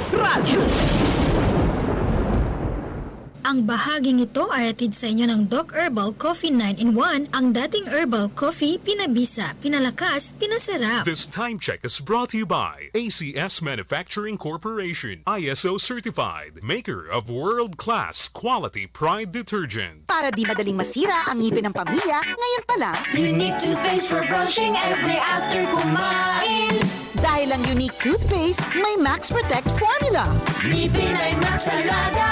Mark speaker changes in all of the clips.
Speaker 1: Radyo.
Speaker 2: Ang bahaging ito ay atid sa inyo ng Doc Herbal Coffee 9-in-1, ang dating herbal coffee, pinabisa, pinalakas, pinasarap.
Speaker 3: This time check is brought to you by ACS Manufacturing Corporation, ISO certified, maker of world-class quality Pride detergent.
Speaker 1: Para di madaling masira ang ngipin ng pamilya, ngayon pa lang,
Speaker 4: Unique toothpaste for brushing every after kumain.
Speaker 1: dahil ang unique toothpaste may Max Protect formula.
Speaker 4: Ngipin ay Max Alaga,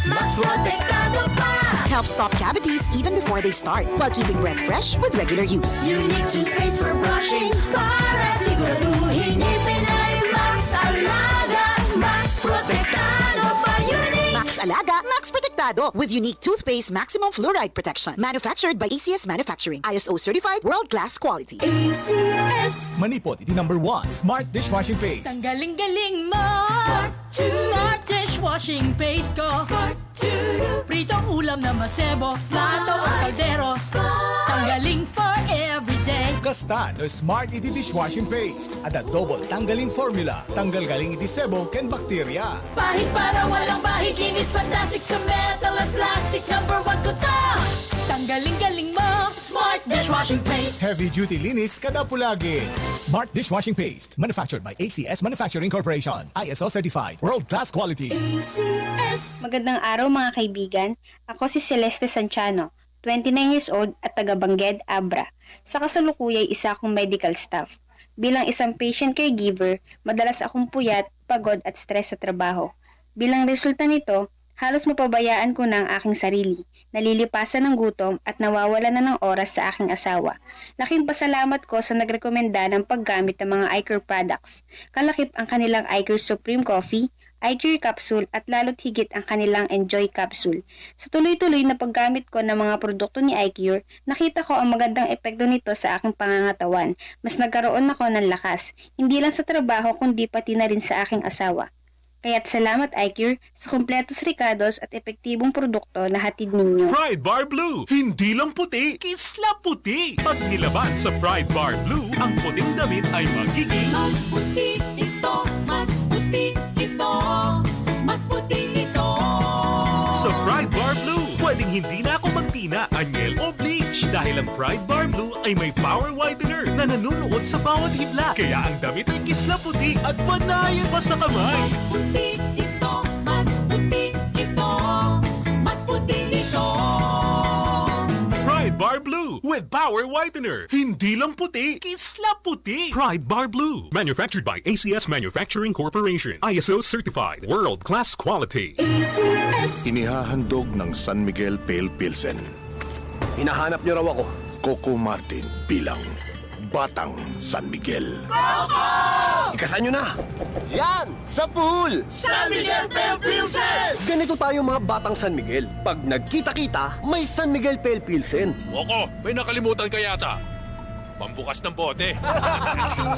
Speaker 4: Max Protektado pa.
Speaker 1: Helps stop cavities even before they start, while keeping breath fresh with regular use.
Speaker 4: Unique toothpaste for brushing para siguraduhin ngipin ay Max Alaga, Max Protektado pa. Unique.
Speaker 1: Max Alaga, Max Protectado with unique toothpaste maximum fluoride protection. Manufactured by ACS Manufacturing, ISO certified, world-class quality.
Speaker 4: ACS.
Speaker 5: Manipot, iti number 1, Smart Dishwashing Paste.
Speaker 6: Ang galing-galing mo! Smart dishwashing paste ko! Pritong ulam na masebo, plato o kaldero. Tanggaling for everyday.
Speaker 5: Kasta no Smart iti Dishwashing Paste. At double tanggalin formula. Tanggal galing iti sebo ken bakterya.
Speaker 6: Bahid para walang bahid, linis fantastic sa metal at plastic. Number 1 ko to! Tanggaling-galing mo! Smart dishwashing paste!
Speaker 5: Heavy duty linis kada pulagi. Smart Dishwashing Paste. Manufactured by ACS Manufacturing Corporation. ISO certified. World-class quality.
Speaker 6: ACS.
Speaker 7: Magandang araw mga kaibigan. Ako si Celeste Sanchano, 29 years old at taga Bangged, Abra. Sa kasalukuyay isa akong medical staff. Bilang isang patient caregiver, madalas akong puyat, pagod at stress sa trabaho. Bilang resulta nito, halos mapabayaan ko na ang aking sarili, nalilipasan ng gutom at nawawala na ng oras sa aking asawa. Laking pasalamat ko sa nagrekomenda ng paggamit ng mga iCare products. Kalakip ang kanilang iCare Supreme Coffee, iCare Capsule at lalo't higit ang kanilang Enjoy Capsule. Sa tuloy-tuloy na paggamit ko ng mga produkto ni iCure, nakita ko ang magandang epekto nito sa aking pangangatawan. Mas nagkaroon ako ng lakas, hindi lang sa trabaho kundi pati na rin sa aking asawa. Kaya't salamat iCure sa kumpletos ricados at epektibong produkto na hatid ninyo.
Speaker 3: Pride Bar Blue, hindi lang puti, kisla puti. Pag nilaban sa Pride Bar Blue, ang puting damit ay magiging
Speaker 4: Mas puti ito, mas puti ito, mas puti ito.
Speaker 3: sa Pride Bar Blue. Pwedeng hindi na ako magtina, anyel o bleach dahil ang Pride Bar Blue ay may power whitener na nanunuot sa bawat hibla. Kaya ang damit ay kisla puti at panayan pa sa kamay.
Speaker 4: Mas puti ito, mas puti ito, mas puti ito.
Speaker 3: Pride Bar Blue with power whitener. Hindi lang puti, kisla puti. Pride Bar Blue. Manufactured by ACS Manufacturing Corporation. ISO certified. World-class quality.
Speaker 4: ACS.
Speaker 8: Inihahandog ng San Miguel Pale Pilsen.
Speaker 9: Hinahanap niyo raw ako.
Speaker 8: Coco Martin bilang Batang San Miguel.
Speaker 9: Ikasan niyo na!
Speaker 10: Yan! Sa pool!
Speaker 9: San Miguel Pale Pilsen! Ganito tayo mga batang San Miguel. Pag nagkita-kita, may San Miguel Pale Pilsen.
Speaker 11: Moko, may nakalimutan ka yata. Pambukas ng bote.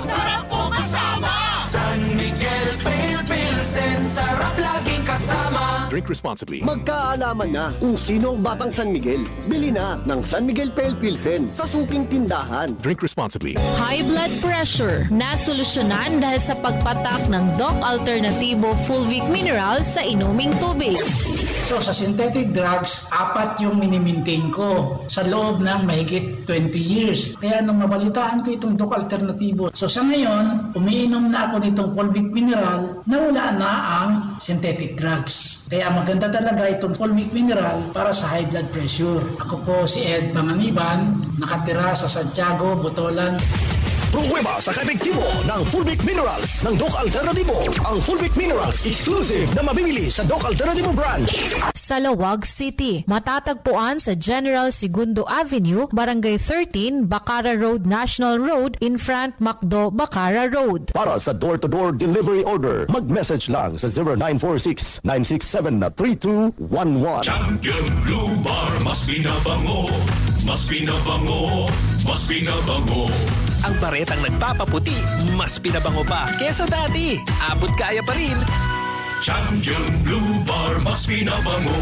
Speaker 4: Sarap po kasama.
Speaker 12: San Miguel Pale Pilsen, sarap laging kasama.
Speaker 8: Drink responsibly.
Speaker 9: Magkaalaman na kung sino ang batang San Miguel. Bili na ng San Miguel Pale Pilsen sa suking tindahan.
Speaker 8: Drink responsibly.
Speaker 13: High blood pressure na solusyonan dahil sa pagpatak ng Doc Alternativo Full Week Minerals sa inuming tubig.
Speaker 14: So sa synthetic drugs, 4 yung minimaintain ko sa loob ng mahigit 20 years. Kaya nung nabalitaan ko itong Doc Alternativo, so sa ngayon, umiinom na ako nitong Fulvic Mineral na wala na ang synthetic drugs. Kaya maganda talaga itong Fulvic Mineral para sa high blood pressure. Ako po si Ed Panganiban, nakatira sa Santiago, Botolan.
Speaker 9: Pruweba sa kaepektibo ng Fulvic Minerals ng Doc Alternativo. Ang Fulvic Minerals exclusive na mabibili sa Doc Alternativo branch.
Speaker 13: Sa Lawag City, matatagpuan sa General Segundo Avenue, Barangay 13, Bacara Road, National Road, in front Macdo, Bacara Road.
Speaker 9: Para sa door-to-door delivery order, mag-message lang sa 0946-967-3211.
Speaker 12: Champion Blue Bar, mas pinabango, mas pinabango, mas pinabango.
Speaker 15: Ang baretang nagpapaputi, mas pinabango pa kesa dati. Abot kaya pa rin.
Speaker 12: Champion Blue Bar, mas pinabango.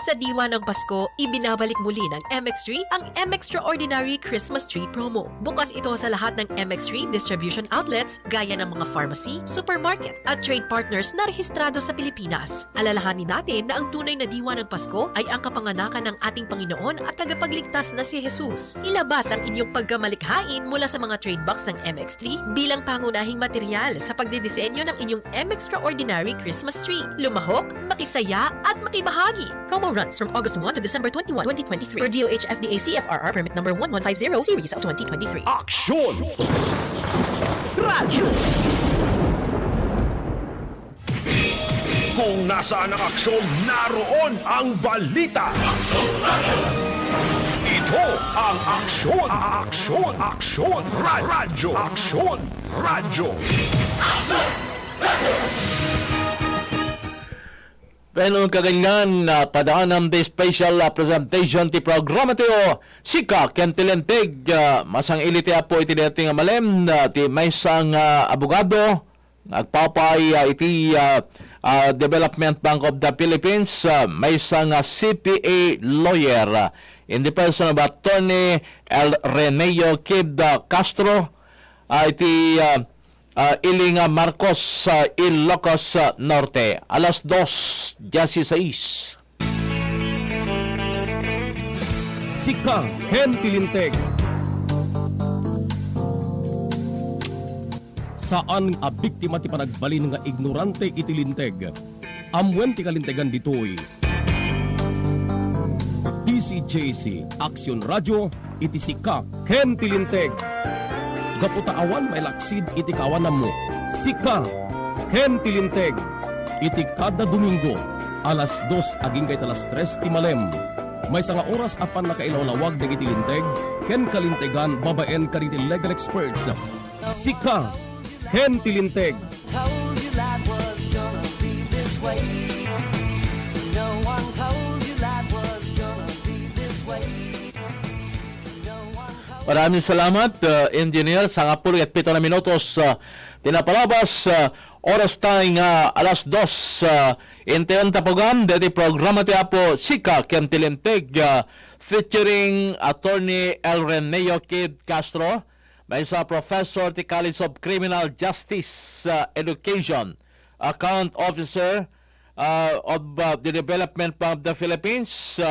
Speaker 16: Sa diwa ng Pasko, ibinabalik muli ng MX3 ang M-Extraordinary Christmas Tree Promo. Bukas ito sa lahat ng MX3 distribution outlets gaya ng mga pharmacy, supermarket at trade partners na rehistrado sa Pilipinas. Alalahanin natin na ang tunay na diwa ng Pasko ay ang kapanganakan ng ating Panginoon at tagapagligtas na si Jesus. Ilabas ang inyong pagkamalikhain mula sa mga trade box ng MX3 bilang pangunahing material sa pagdidisenyo ng inyong M-Extraordinary Christmas Tree. Lumahok, makisaya at makibahagi. Promo runs from August 1 to December 21, 2023 per DOH FDA CFRR permit number 1150 series of 2023.
Speaker 9: Aksyon! Radyo!
Speaker 8: Kung nasaan ang aksyon, naroon ang balita. Ito ang aksyon, aksyon, aksyon, radyo, aksyon, radyo.
Speaker 17: Pero kaganyan, padaan ng special presentation ti programa tiyo, sika kentilenteg, masang iliti po iti dating malem, ti may isang abogado, nagpapay iti Development Bank of the Philippines, may isang CPA lawyer, in the person of Attorney El Reneo Kid Castro, iti Iling Marcos sa Ilocos Norte. Alas 2:16.
Speaker 18: Sika Kentilinteg. Saan a biktima ti panagbalin nga ignorante itilinteg? Amwen ti kalintegan ditoy. DCJC Action Radio iti Sika Kentilinteg. Kaputa awan may laksid iti kawanam mo. Sika Kentilinteg. Iti kada Domingo alas 2 aging kay alas 3 ti malem. May sanga oras apan nakailawlawag ng itilinteg ken kalintegan babaen kariti legal experts. Sika Kentilinteg.
Speaker 4: Told you life was gonna be this way. No one told you life was gonna be this way.
Speaker 17: Maraming salamat, Engineer. Sa nga puli at 7 na minutos, pinapalabas, oras tayong alas 2. Intayon tapugan, dati programa ti Apo Sika Kentilinteg, featuring Attorney El Reneo Kid Castro, may sa Professor ti College of Criminal Justice Education, Account Officer of the Development Bank of the Philippines,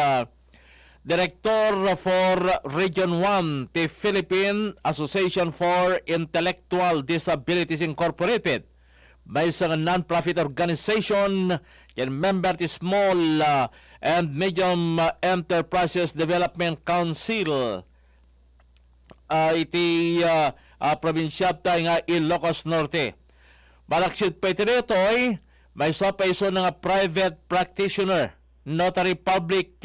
Speaker 17: Director for Region 1, the Philippine Association for Intellectual Disabilities Incorporated. May isang non-profit organization and member the Small and Medium Enterprises Development Council. Iti probinsya tayo nga Ilocos Norte. Balaksit pa iti rito ay may sa paiso ng private practitioner, notary public,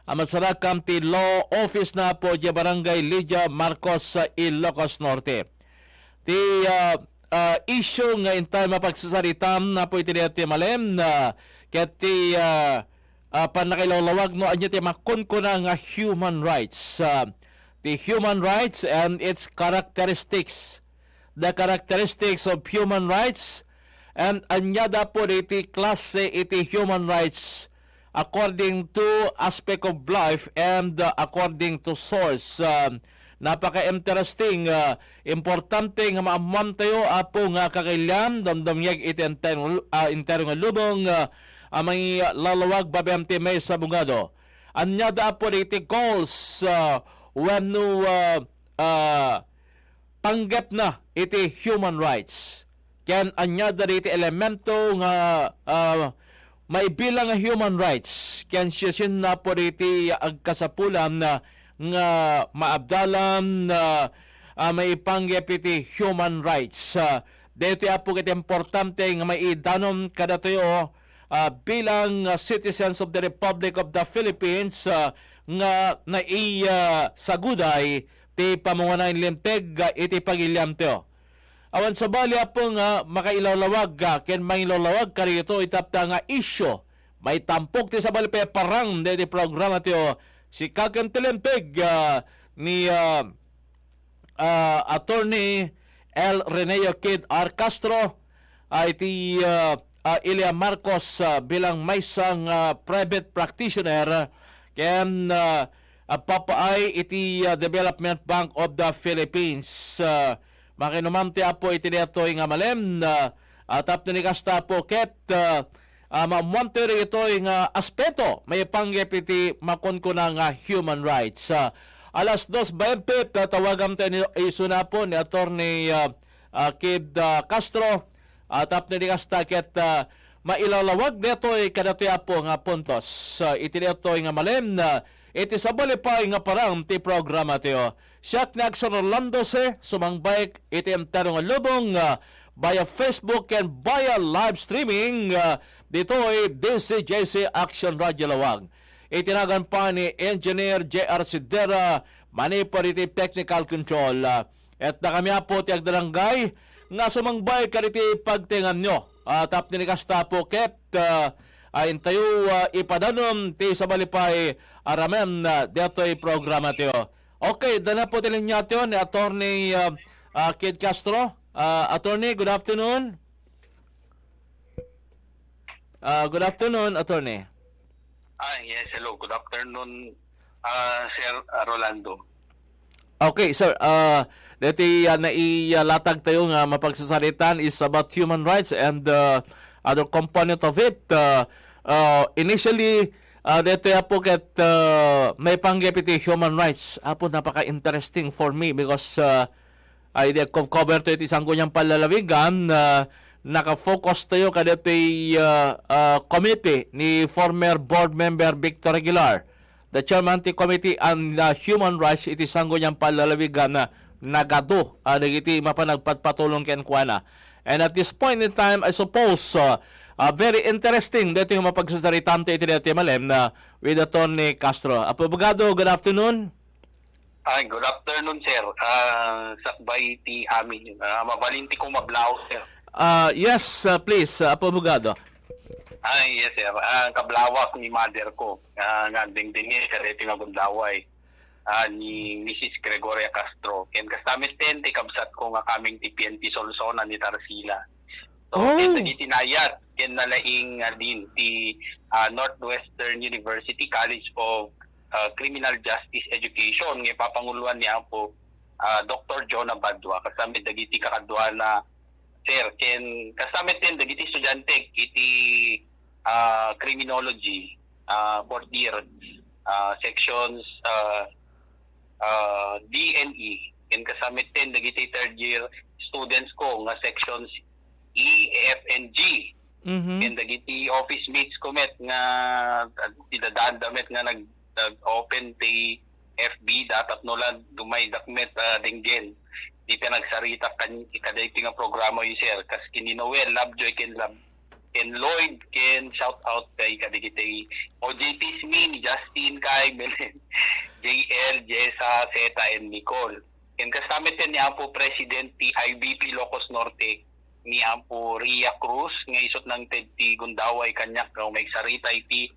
Speaker 17: Amasarakam ti Law Office na po di Barangay Lydia Marcos sa Ilocos Norte. Ti issue nga intay mapagsasaritam na po iti malem na ket ti panakilawlawag no anya ti makunkuna nga human rights. The human rights and its characteristics. The characteristics of human rights and anya da po iti klase iti human rights according to aspect of life and according to source. Napaka-interesting, importante nga maamam tayo apo nga kakailan, damdamyag iti intero nga lubong, may lalawag babemte may sa bungado. Anya da po iti goals when panggap na iti human rights. Ken anya da iti elemento nga may bilang nga human rights ken siyasin na po iti agkasapulan na nga maabdalan na may panggap iti human rights. Dito apo iti importante nga may idanom kada tayo bilang citizens of the Republic of the Philippines nga naisaguday ti pamungunan linteg iti pagilyam tayo. Awan sa bali po nga makailawlawag ken mangilawlawag karito itapta nga issue. May tampok ti sa bali pa parang de programa tiyo si Kentilinteg ni Attorney El Reneo Kid R. Castro iti Ilya Marcos bilang maysang private practitioner ken papaay iti Development Bank of the Philippines. Makinumam ti apo iti detoy nga malem tap ni kasta po ket mamuante ito nga aspeto may panggep iti makon ko nga human rights. Alas 2:20 tawagan tayo iso na po ni Attorney Kid Castro tap ni kasta ket mailalawag detoy kadatoy apo nga puntos. Iti detoy nga malem iti sabali pa nga parang ti programa tiyo. Siyak na Action Orlando se sumangbay iti emtero nga lubong via Facebook and via live streaming dito ay DCJC Action Radio Lawag. Itinagan pa ni Engineer J.R. Sidera Manipulative Technical Control. At na kami po ti agdarangay nga sumangbay kariti pagtingan nyo. Tap ni kasta po ket ayon tayo ipadanom ti sabalipay aramen detoy programa tiyo. Okay, dana po tilin niya tiyo ni Attorney Kid Castro. Attorney, good afternoon. Good afternoon, Attorney.
Speaker 19: Yes, hello. Good afternoon, Sir Rolando.
Speaker 17: Okay, sir. Dati nailatag tayo nga mapagsasalitan is about human rights and other component of it. Initially, dito po ket may panggapiti human rights. Apo napaka-interesting for me because I cover to iti isang kunyang palalawigan naka-focus tayo kada pay committee ni former board member Victor Aguilar, the chairman ti committee on human rights iti isang kunyang palalawigan na nagado nagiti mapanagpatpatulong ken kuana. And at this point in time, I suppose very interesting dito yung mapagsasaritan iti dito malem na with Attorney Castro. Abogado, good afternoon.
Speaker 19: Good afternoon, sir. Sakbay ti amin. Mabalinti kong mablaw, sir.
Speaker 17: Yes, please, abogado.
Speaker 19: Yes, sir. Kablawak ni mother ko. Nga dingdingin, karete nga gundaway. Ni Mrs. Gregoria Castro. Ken kastamis tente, kabsat ko nga kaming ti PNP Solsona ni Tarsila. So, ken nagitinayat, ken nalaing din ti Northwestern University College of Criminal Justice Education ng ipapanguluan niya po Dr. Jonah Badwa kasama dagiti kakadwa na sir ken kasama din dagiti estudyante iti criminology fourth year sections DNE ken kasama din dagiti third year students ko nga sections E, F, and G. Ken dagiti office mates ko met nga tidadaan damit nga nag-open ti FB datat nolan dumay dakmet dinggen di pa nagsarita kan ikaday nga programa yu sir kas kini Noel Lovejoy ken Lloyd ken shout out kay kadigiti OJT Smin Justin kay Belen JL Jessa Zeta and Nicole ken kasama ten ni ampo president ti IBP Locos Norte ni ampo Ria Cruz nga isot ng ti Gundaway kanyak nga may sarita iti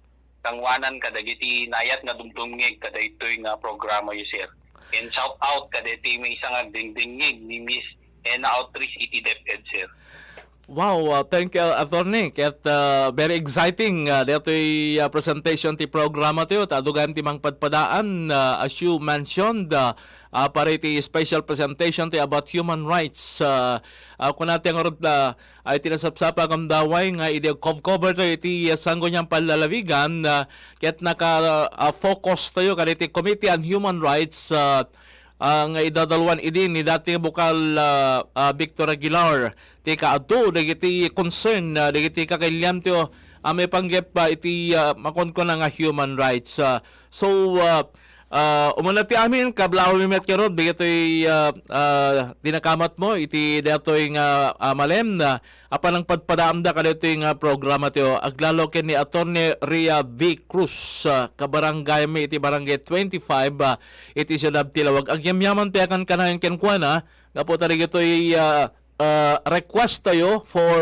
Speaker 19: tangwanan kadagiti nayat nga dumdumngeg kada itoy nga programa yu sir. And shout out kadagiti may isang agdingdingig ni Miss Ena Outreach iti DepEd sir.
Speaker 17: Wow, thank you, Attorney. Ket very exciting dito'y presentation ti programa tiyo. Tadugan ti mangpadpadaan as you mentioned para iti special presentation ti about human rights. Kung natin nga ay tinasapsapa kamdaway nga cover tayo iti sanggo niyang palalawigan ket naka-focus tayo kada iti Committee on Human Rights nga idadalwan idin ni dating bukal Victor Aguilar ti kaadto dagiti concern dagiti kakailyam ti may panggep iti makon nga human rights. So umuna ti amin kablaw mi met kerod bigitoy dinakamat mo iti datoy nga malem na apan ang padpadaamda kaditoy nga programa ti aglalo ken ni Attorney Ria V. Cruz kabarangay mi iti barangay 25 iti siyudad ti Lawag agyamyaman ti akan kanayon ken kuana gapo tari gitoy request tayo for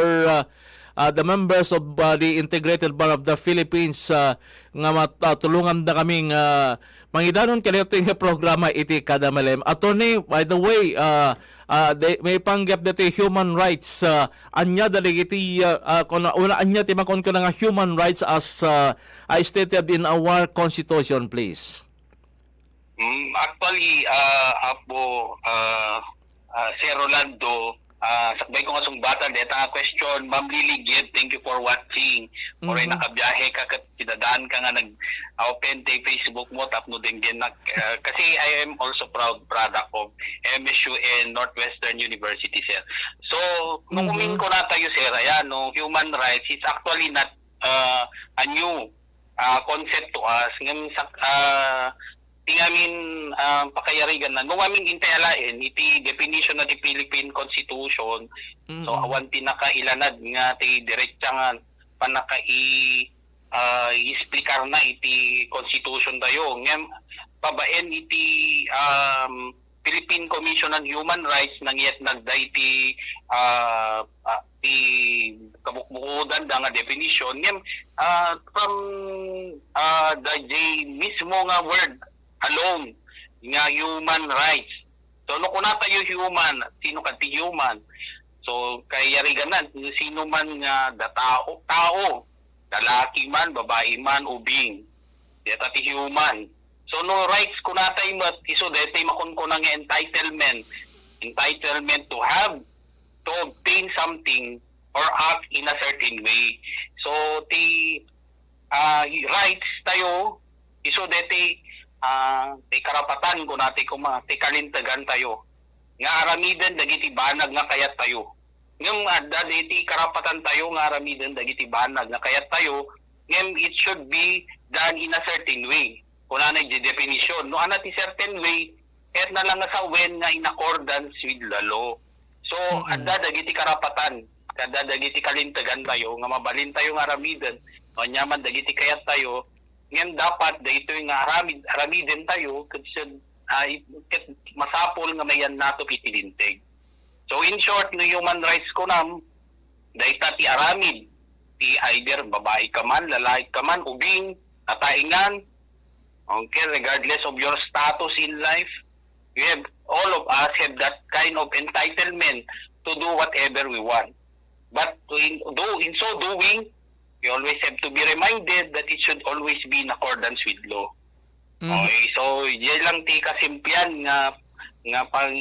Speaker 17: the members of the Integrated Bar of the Philippines nga matulungan da kaming mangidanon kanito yung programa iti kada malem. Attorney, by the way, may panggap dati human rights anya daligiti kuna anya ti makon ko nga human rights as stated in our constitution, please.
Speaker 19: Actually, Sir Rolando, sakbay ko nga sungbatan, deta nga question, Ma'am Liligid, thank you for watching. Oray nakabiyahe ka, kinadaan ka nga nag-open day Facebook mo, tapno din kasi I am also proud product of MSU and Northwestern University, sir. So, nung umin ko na tayo, sir, ayan, no, human rights is actually not a new concept to us. Ngayon, tingamin pakayarigan na nung aming intayalain iti definition na ti Philippine Constitution. So awan tinakailanad nga ti diretsa nga panaka i-explicar na iti Constitution tayo. Ngem pabaen iti Philippine Commission on Human Rights nang yet nagday ti kabukbukudan da nga definition. Ngem from the mismo nga word alone nga human rights. So no kuna tayo human, sino kanti human? So kay yariganan sino man nga tao, lalaki man, babae man, ubing. Deta ti human. So no rights kuna tayo mat iso deta makon ko nga entitlement to have to obtain something or act in a certain way. So ti rights tayo iso deta ti karapatan ko natin kung ti kalintagan tayo. Nga aramidan dagiti banag nga kayat tayo. Ngem adda ti karapatan tayo nga aramidan dagiti banag nga kayat tayo. Ngem it should be done in a certain way. Kung ano di definition. No ana ti certain way, et na lang sa when nga in accordance with the law. So adda dagiti karapatan, adda dagiti kalintagan tayo nga mabalin tayo nga aramidan. O nyaman dagiti kayat tayo. Ngayon dapat dito yung aramidin tayo kasi masapol nga mayan nato itilinteg. So in short, no human rights ko nam, dahil ti aramid, ti either babae ka man, lalaki ka man, ubing, nataingan, okay, regardless of your status in life, all of us have that kind of entitlement to do whatever we want. But in so doing, we always have to be reminded that it should always be in accordance with law. Okay, so yan lang ti kasimpian nga pang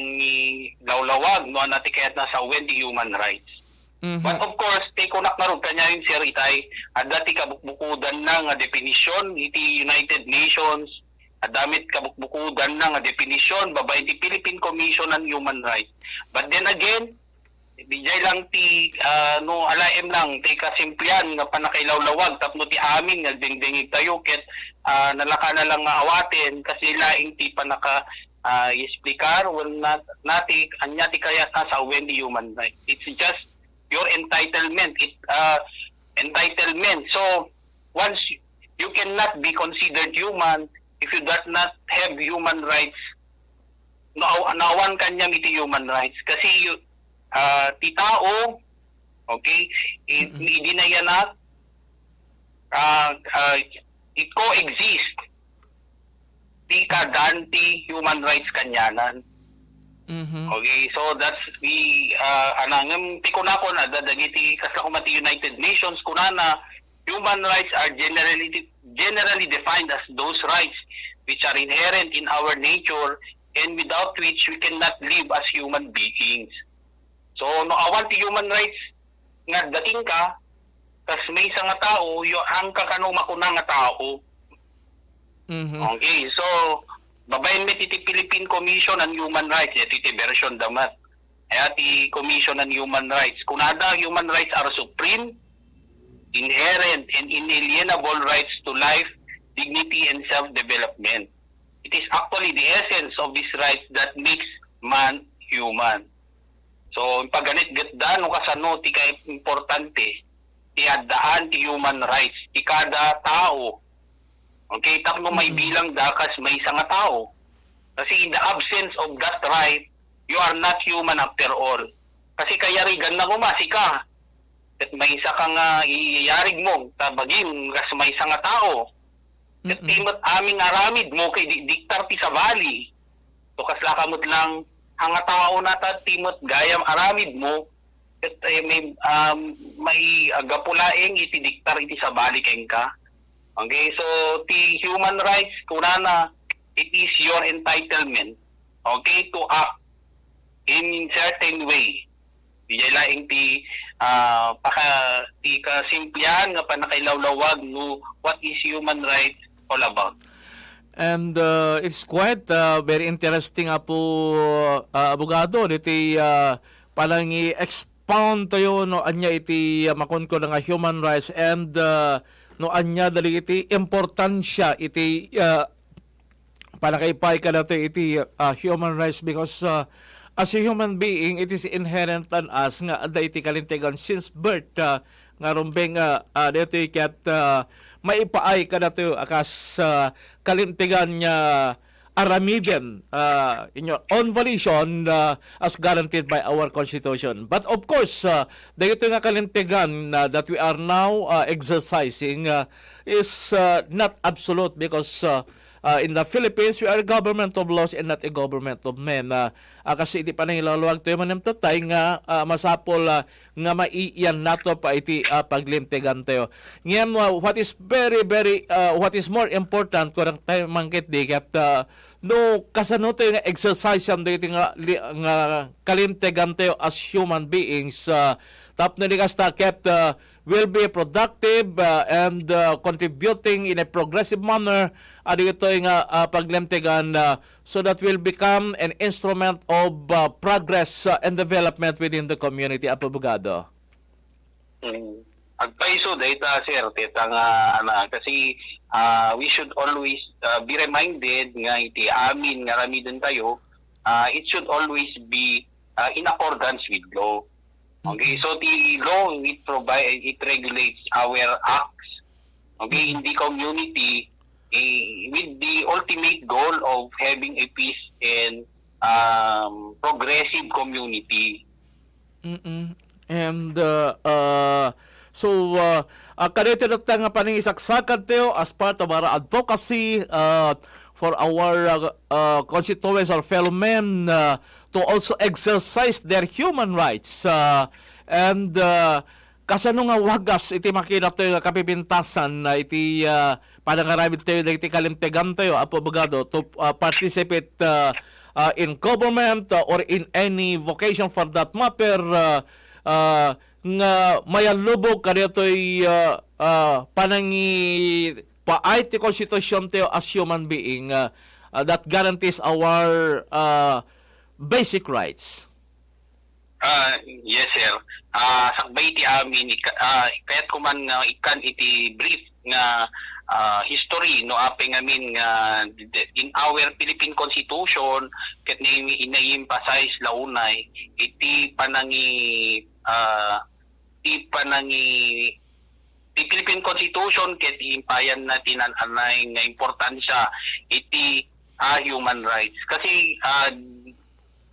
Speaker 19: lawlawag no anati kayat nasa when the human rights. But of course, ti kunak na ron kanya yung sir itay adda ti kabukbukudan na nga definition iti United Nations, adamit kabukbukudan na nga definition babay ti Philippine Commission on Human Rights. But then again, bijay lang ti alaem lang ti kasimplian nga panakailawlawag tapno ti amin nga dingdingig tayo ket nalaka na lang nga awaten kasi laing ti panaka explicar nati anya ti kaya sa when the human right. It's just your entitlement. Entitlement. So once you cannot be considered human if you do not have human rights. Nawan kanya iti human rights kasi ti tao, okay, hindi na yan it coexist ti kadan ti human rights kanyanan. Okay, so that's the anangem ti kunako na dadagiti kasakumati United Nations kunana human rights are generally defined as those rights which are inherent in our nature and without which we cannot live as human beings. So, no awan ti human rights nga dating ka, kas may isa nga tao, ang kakano makuna nga tao. Okay, so, babayin mi ti Philippine Commission on Human Rights, iti version damat. Kaya ti Commission on Human Rights. Kunada, human rights are supreme, inherent, and inalienable rights to life, dignity, and self-development. It is actually the essence of these rights that makes man human. So, pagganit gatda, no kasano, ti ka-importante, ti addaan ti human rights, ti kada tao. Okay, tapno may bilang dakas may isa nga tao. Kasi in the absence of that right, you are not human after all. Kasi kayarigan na kumasi ka. At may isa kang iyarig mo, tabagin, kas may isa nga tao. At timot aming aramid mo, kay diktar ti sa bali. So, kaslakamot lang, hanga tao nata timot gayam aramid mo ket may agapulaeng iti diktar iti sabali ken ka. Okay, so the human rights kunana, it is your entitlement, okay, to act in certain way. Di laing ti kasimplihan nga panakailawlawag no what is human rights all about.
Speaker 17: And it's quite very interesting po, abogado, iti palang i-expound tayo no anya iti makon ko nga human rights and no anya dali iti importansya iti panakaipay ka nato iti human rights because as a human being it is inherent on us nga ada iti kalintegan since birth nga rumbeng dito kat maipaay ka nato akas kalintegan niya aramiden in your own volition as guaranteed by our Constitution. But of course, dito nga kalintigan that we are now exercising is not absolute because in the Philippines, we are a government of laws and not a government of men. Kasi hindi pa nangilaluwag tayo manimtatay nga masapol nga maiiyan nato pa iti paglintigan tayo. Ngayon, what is what is more important kung tayo mangkit di kat no kasano tayo nga exercise yan dito nga kalintigan tayo as human beings tap na likas ta kept will be productive and contributing in a progressive manner dito nga paglintigan so that will become an instrument of progress and development within the community. Abogado.
Speaker 19: Agpaiso data sir tita nga kasi we should always be reminded nga iti amin nga ramiden tayo it should always be in accordance with law. Okay, so the law it regulates our acts, okay, in the community with the ultimate goal of having a peace and progressive community.
Speaker 17: And so kanito nga paningisaksakan tayo as part of our advocacy for our constituents or fellow men to also exercise their human rights and kasano nga wagas iti makita tayo nga kapipintasan na iti panangaramid tayo na iti kalintegan tayo abogado to participate in government or in any vocation for that matter nga mayalubog kadito'y panangi paay ti konstitusyon tayo as human being that guarantees our basic rights.
Speaker 19: Yes sir. Sakbay ti amin kahit kuman ikan iti brief nga history no apeng amin nga in our Philippine Constitution ket ina-emphasize launay iti panangi the Philippine Constitution ket impayan natin anay nga importansya iti human rights kasi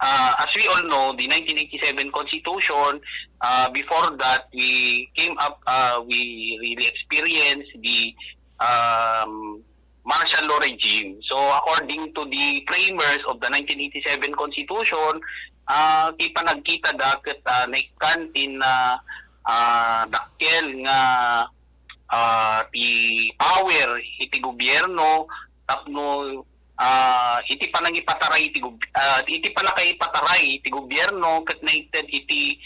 Speaker 19: as we all know the 1987 Constitution before that we came up we really experienced the martial law regime. So according to the framers of the 1987 Constitution ti panagkita daket naikantin na dakkel nga ti power iti gobyerno tapno iti panangipataray iti panakaipataray iti gobyerno ket naited iti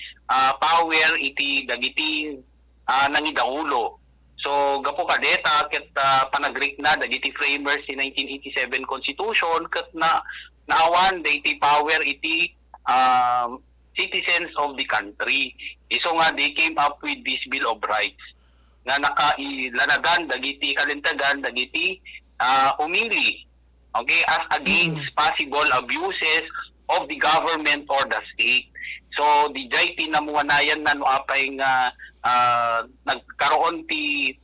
Speaker 19: power iti dagiti nangidaulo. So gapo kadeta ket panagrik na dagiti framers ti 1987 Constitution ket naawan dagiti power iti citizens of the country. So nga they came up with this Bill of Rights nga nakailanagan dagiti kalintagan dagiti umili okay as against possible abuses of the government or the state. So di jay tinamuanayan na no apay nga nagkaroon ti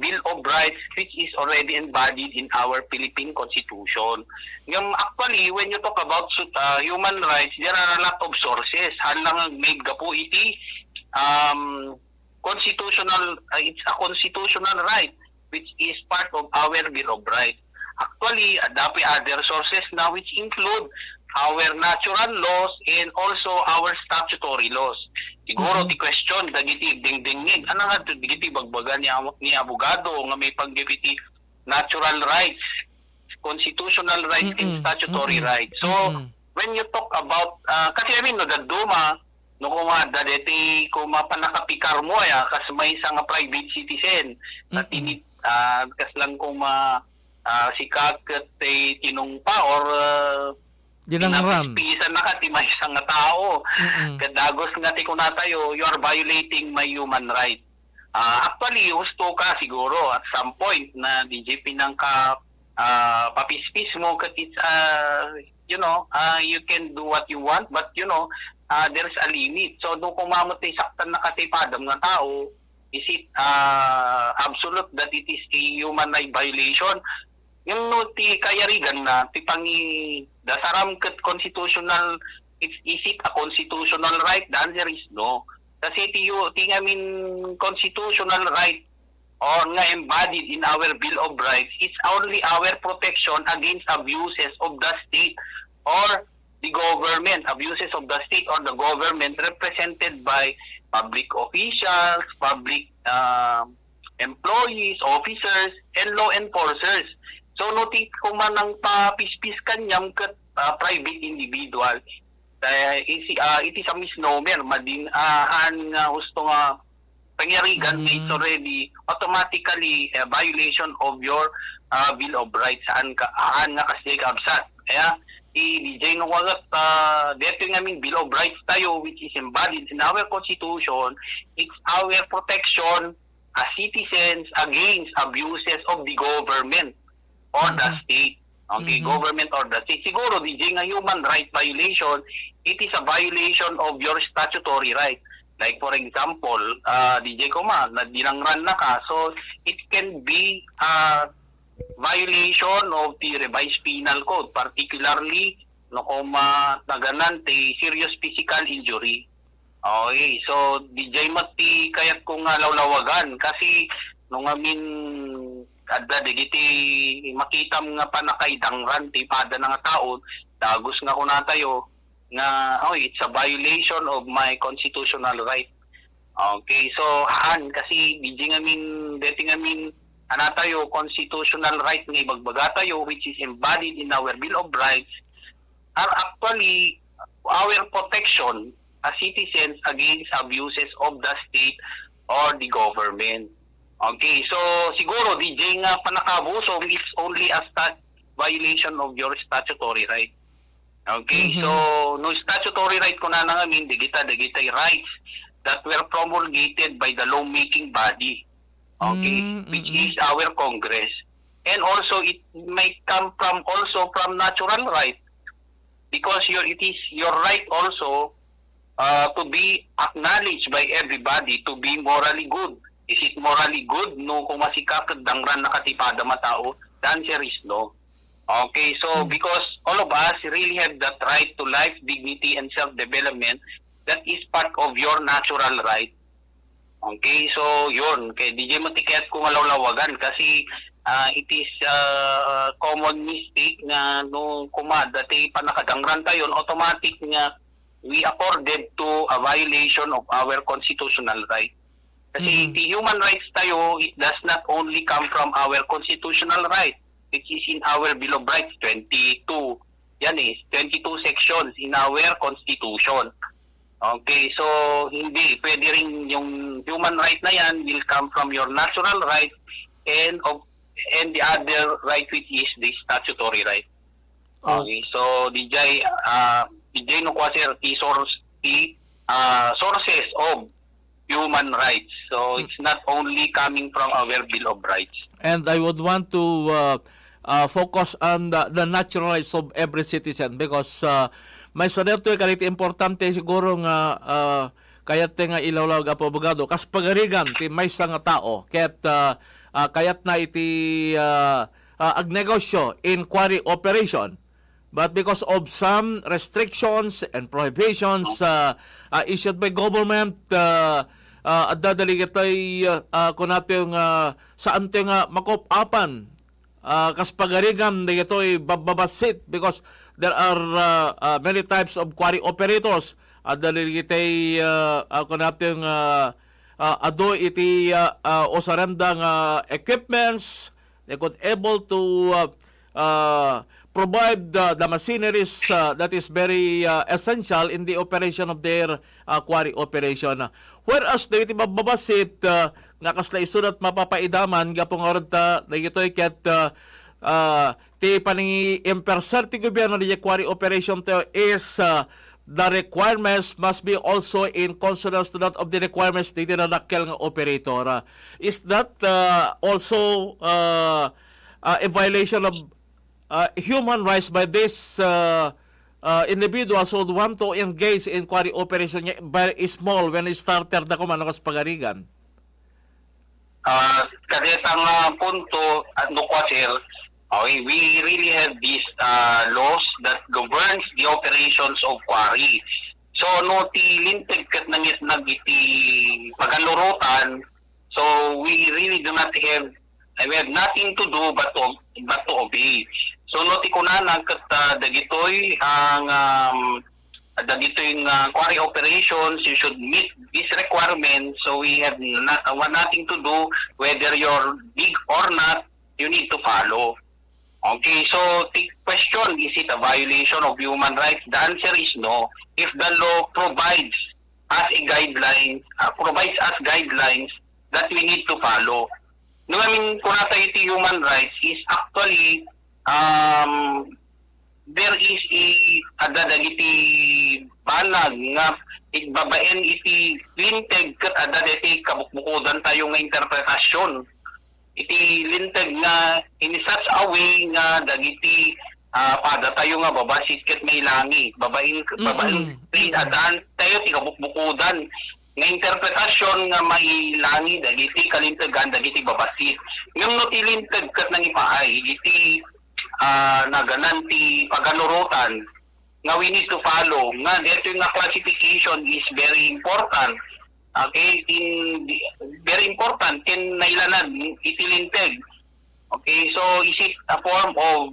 Speaker 19: Bill of Rights which is already embodied in our Philippine Constitution. Actually, when you talk about human rights, there are a lot of sources. Halang made ka po iti constitutional, it's a constitutional right which is part of our Bill of Rights. Actually, dapat other sources na which include our natural laws and also our statutory laws. Siguro ti question dagiti dingdingin ano nga dagiti bagbaga ni abogado nga may pagdepiti natural rights, constitutional rights and statutory rights. So when you talk about kasi I mean no the Duma no kuma dadeti kuma panakapikar mo ya kas may isang private citizen na tinit kas lang kuma sikat kay tinungpa or pinapisan na ka ti may isang tao. Kadagos nga ti kunatayo, you are violating my human right. Actually, gusto ka siguro at some point na DJ pinang ka papispis mo katit you know, you can do what you want but you know, there's a limit. So do kumamot ti saktan na katipadam nga tao, is it absolute that it is a human right violation? Yung no ti kayarigan na ti pangi dasaram ket constitutional is it a constitutional right? The answer is no. Kasi ti ngamin constitutional right or nga embodied in our Bill of Rights is only our protection against abuses of the state or the government, abuses of the state or the government represented by public officials, public employees, officers, and law enforcers. So noti kumanang papispis kanyam ket private individual. It is a misnomer madinaan nga gusto nga pangyarigan it's already automatically a violation of your Bill of Rights saan nga kasi absat. Kaya DJ no wagat dito nga aming Bill of Rights tayo which is embodied in our constitution. It's our protection as citizens against abuses of the government or the state. Okay, government or the state. Siguro, DJ nga human right violation, it is a violation of your statutory right. Like for example, DJ Kuma, na dinangran na ka, so it can be a violation of the revised penal code, particularly no kuma naganan ti serious physical injury. Okay, so DJ Mati kayat ko nga lawlawagan kasi nung amin kada digiti makita nga panakay dangran ti pada nga tao dagos nga kunatayo nga it's a violation of my constitutional right. Okay, so haan kasi DJ ngamin dating ngamin anatayo constitutional right nga ibagbaga tayo which is embodied in our Bill of Rights are actually our protection as citizens against abuses of the state or the government. Okay, so siguro DJ nga panakabuso is only a violation of your statutory right. Okay, so no statutory right ko na ngamin digita rights that were promulgated by the lawmaking body. Okay, which is our Congress. And also it might come from natural right because it is your right also to be acknowledged by everybody to be morally good. Is it morally good no kung masikap dangran nakatipada matao? The answer is no. Okay, so because all of us really have that right to life, dignity, and self-development, that is part of your natural right. Okay, so yun. Kaya DJ Matiket kung malawlawagan kasi it is common mistake na nung dati pa nakadangran tayo, automatic nga we accorded to a violation of our constitutional right. Kasi the human rights tayo, it does not only come from our constitutional right, which is in our Bill of Rights, 22. Yan 22 sections in our Constitution. Okay, so hindi. Pwede rin yung human right na yan will come from your natural right and the other right which is the statutory right. Okay, so DJ no kwasir sources of human rights. So it's not only coming from our Bill of Rights.
Speaker 17: And I would want to focus on the natural rights of every citizen because may saderto kaliti importante siguro nga kayat nga ilawlaw ga abogado kas pagarigan ti may nga tao ket kayat na iti agnegosyo inquiry operation. But because of some restrictions and prohibitions issued by government, adadali kitay kunati yung saan tayo nga makopapan kas pagarigam na ito'y bababasit because there are many types of quarry operators. Dali kitay ako natin ado iti osarandang equipments. They could able to provide the machineries that is very essential in the operation of their quarry operation. Whereas dagiti mababasit nga kasla isudat mapapaidaman gapong orta dagitoy ket ti paningi imperser ti gobyerno di quarry operation to is the requirements must be also in consonance to that of the requirements diti nadakkel nga operator. Is that also a violation of human rights by this individuals who want to engage in quarry operation very small when it started na kumanos pagarigan?
Speaker 19: Kadetang punto at nukwasir, okay, we really have these laws that governs the operations of quarry. So no ti linteg kat nangis nagiti pagalurutan, so we really do not have, we have nothing to do but to obey. So no ti kunanag kat dagitoy ang dagitoy quarry operations, you should meet this requirement. So we have nothing to do whether you're big or not, you need to follow. Okay, so the question, is it a violation of human rights? The answer is no. If the law provides us guidelines that we need to follow. No, I mean, kung nata iti human rights is actually there is a dadagiti banag nga igbabaen iti linteg kat adaditi kabukbukudan tayo nga interpretasyon. Iti linteg nga in such a way nga dagiti pada tayo nga babasit ket may langi babain adan tayo ti kabukbukudan nga interpretasyon nga may langi dagiti kalintegan dagiti babasit ngem no ti linteg ket nang ipaay iti naganan ti paganurutan nga we need to follow nga dito nga classification is very important. Okay, very important kin nailanad itilinteg. Okay, so is it a form of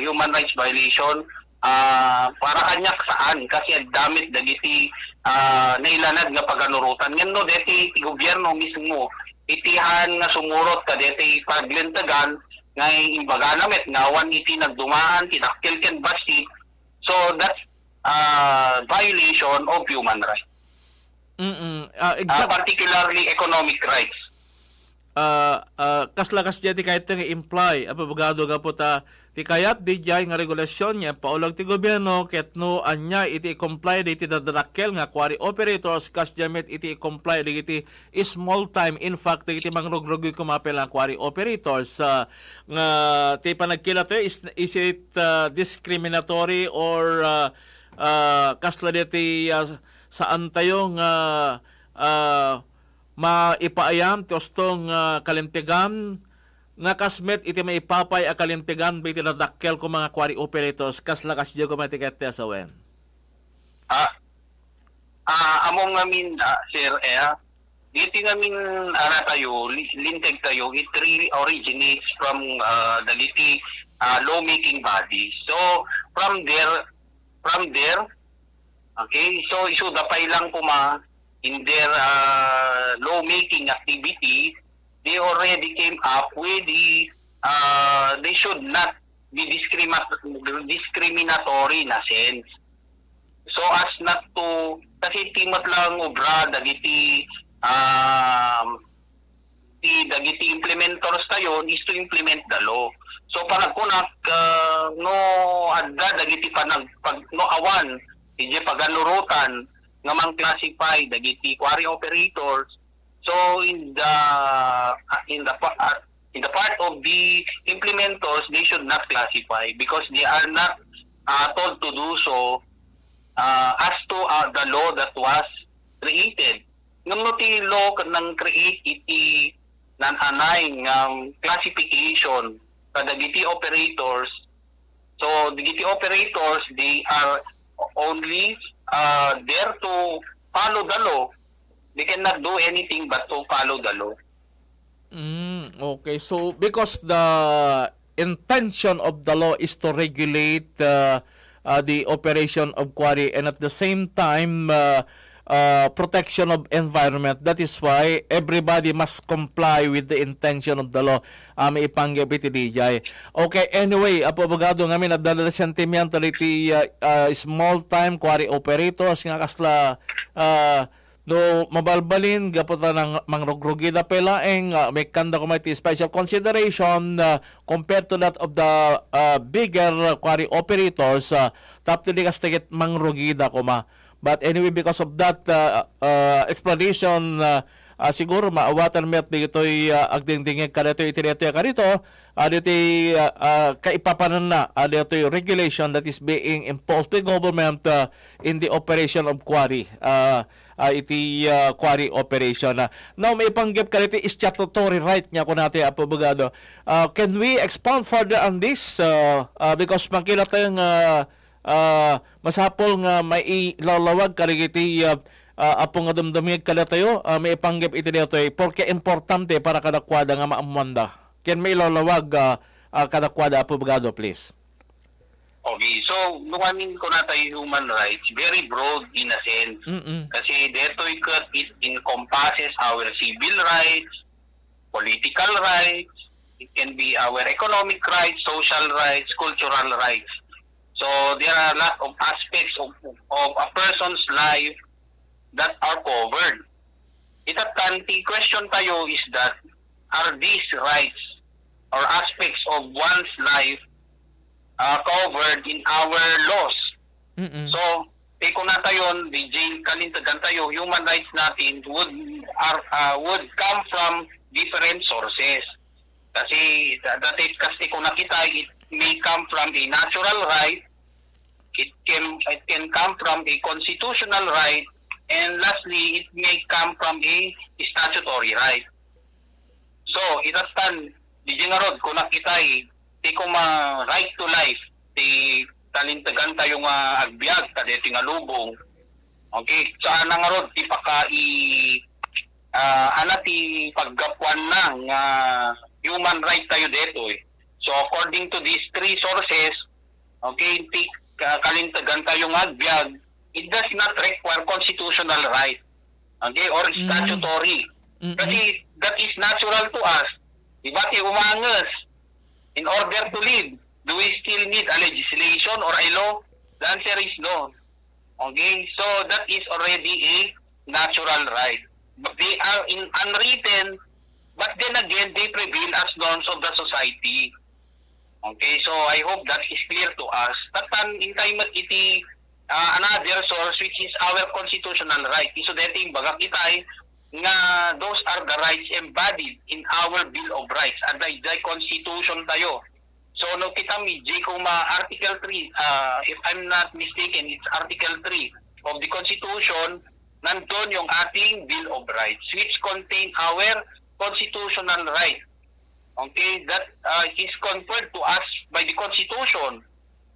Speaker 19: human rights violation? Para kanyak saan kasi damit dagiti nailanad nga paganurutan ngem no deti ti gobyerno mismo itihan nga sumurot ka deti paglintegan nga imbaga namet nga wan iti nagdumaan tinaktil ken basi. So that's violation of human rights. Particularly economic rights.
Speaker 17: Kaslakas dyan ti kahit nga imply abogado ka po ta ti kayat di dyan nga regulasyon niya paulag ti gobyerno ket no anya iti comply di iti dadrakkel nga quarry operators kas jamet iti comply di iti small time in fact di iti mangrogrog kumapel ang quarry operators nga ti panagkila to is it discriminatory or kasla di saan tayo nga maipaayam ti ostong kalimtegan nga kasmet iti maipapay a kalimtegan biti nadakkel ko mga quarry operators kaslakas diyo kumatiket ti asawen.
Speaker 19: Among ngamin sir iti ngamin tayo linteg tayo, it really originates from dagiti law-making bodies. So from there okay, so isudapay lang puma in their law-making activity, they already came up with the they should not be discriminatory na sense. So as not to, kasi timat lang obra dagiti dagiti implementors tayo is to implement the law. So parang kunak no adda dagiti pag no awan ije paganurutan nga mang-classify dagiti quarry operators. So in the part of the implementors, they should not classify because they are not told to do so as to the law that was created. Ngam no ti law nang create iti nananay classification kadagiti operators. So dagiti operators, they are only there to follow the law. They cannot do anything but to follow the law.
Speaker 17: Okay, so because the intention of the law is to regulate the operation of quarry and at the same time protection of environment. That is why everybody must comply with the intention of the law. May ipanggap iti dijay. Okay, anyway, abogado ngamin at dala sentimiento iti small time quarry operators nga kasla no mabalbalin gaputa ng mangrogrogida pelaeng may kanda ko may special consideration compared to that of the bigger quarry operators tapos di kastigit mangrogida ko ma. But anyway, because of that explanation, siguro maawatan mo at dito'y agdingdingin ka dito, itinito ka dito, dito'y kaipapanan na, dito'y regulation that is being imposed by government in the operation of quarry. Iti quarry operation. Now, may panggap ka dito is statutory right niya kung natin, abogado. Can we expound further on this? Because makila tayong masapol nga may ilalawag karigiti apong nga dumdumig kada tayo may ipanggap iti dito porque importante para kadakwada nga maamwanda. Ken may ilalawag kadakwada abogado, please.
Speaker 19: Okay, so nung amin ko na tayo human rights, very broad in a sense. Kasi dito it encompasses our civil rights, political rights, it can be our economic rights, social rights, cultural rights. So there are a lot of aspects of a person's life that are covered. Ita't the question tayo is that are these rights or aspects of one's life covered in our laws? So kung na tayo, DJ kalintagan tayo, human rights natin would come from different sources. Kasi kasi kung nakita, it may come from a natural right, it can come from a constitutional right, and lastly, it may come from a statutory right. So, itastan, di nga rod, kung nakita ti kung right to life, ti talintagan tayo nga agbyag, kadeti nga lubong, okay, saan nga rod, ti ti paggapuan ng human right tayo dito So, according to these three sources, okay, kalintagan tayong agbyag, it does not require constitutional right, okay, or statutory. Kasi that is natural to us. Diba, umangas, in order to live, do we still need a legislation or a law? The answer is no. Okay, so that is already a natural right. But they are unwritten, but then again, they prevail as norms of the society. Okay, so I hope that is clear to us. Tatan in time at iti another source which is our constitutional right. So dating baga kita nga those are the rights embodied in our Bill of Rights and the Constitution tayo. So no kita mi Article 3, if I'm not mistaken, it's Article 3 of the Constitution, nandun yung ating Bill of Rights which contain our constitutional right. Okay, that is conferred to us by the Constitution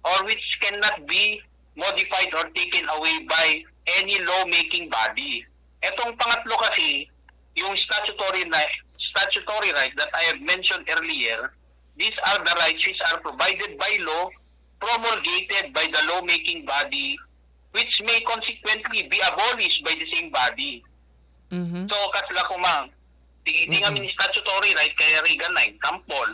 Speaker 19: or which cannot be modified or taken away by any lawmaking body. Etong pangatlo kasi, yung statutory right that I have mentioned earlier, these are the rights which are provided by law, promulgated by the lawmaking body, which may consequently be abolished by the same body. So, kasla kumang, di nga statutory right kaya Reagan na example.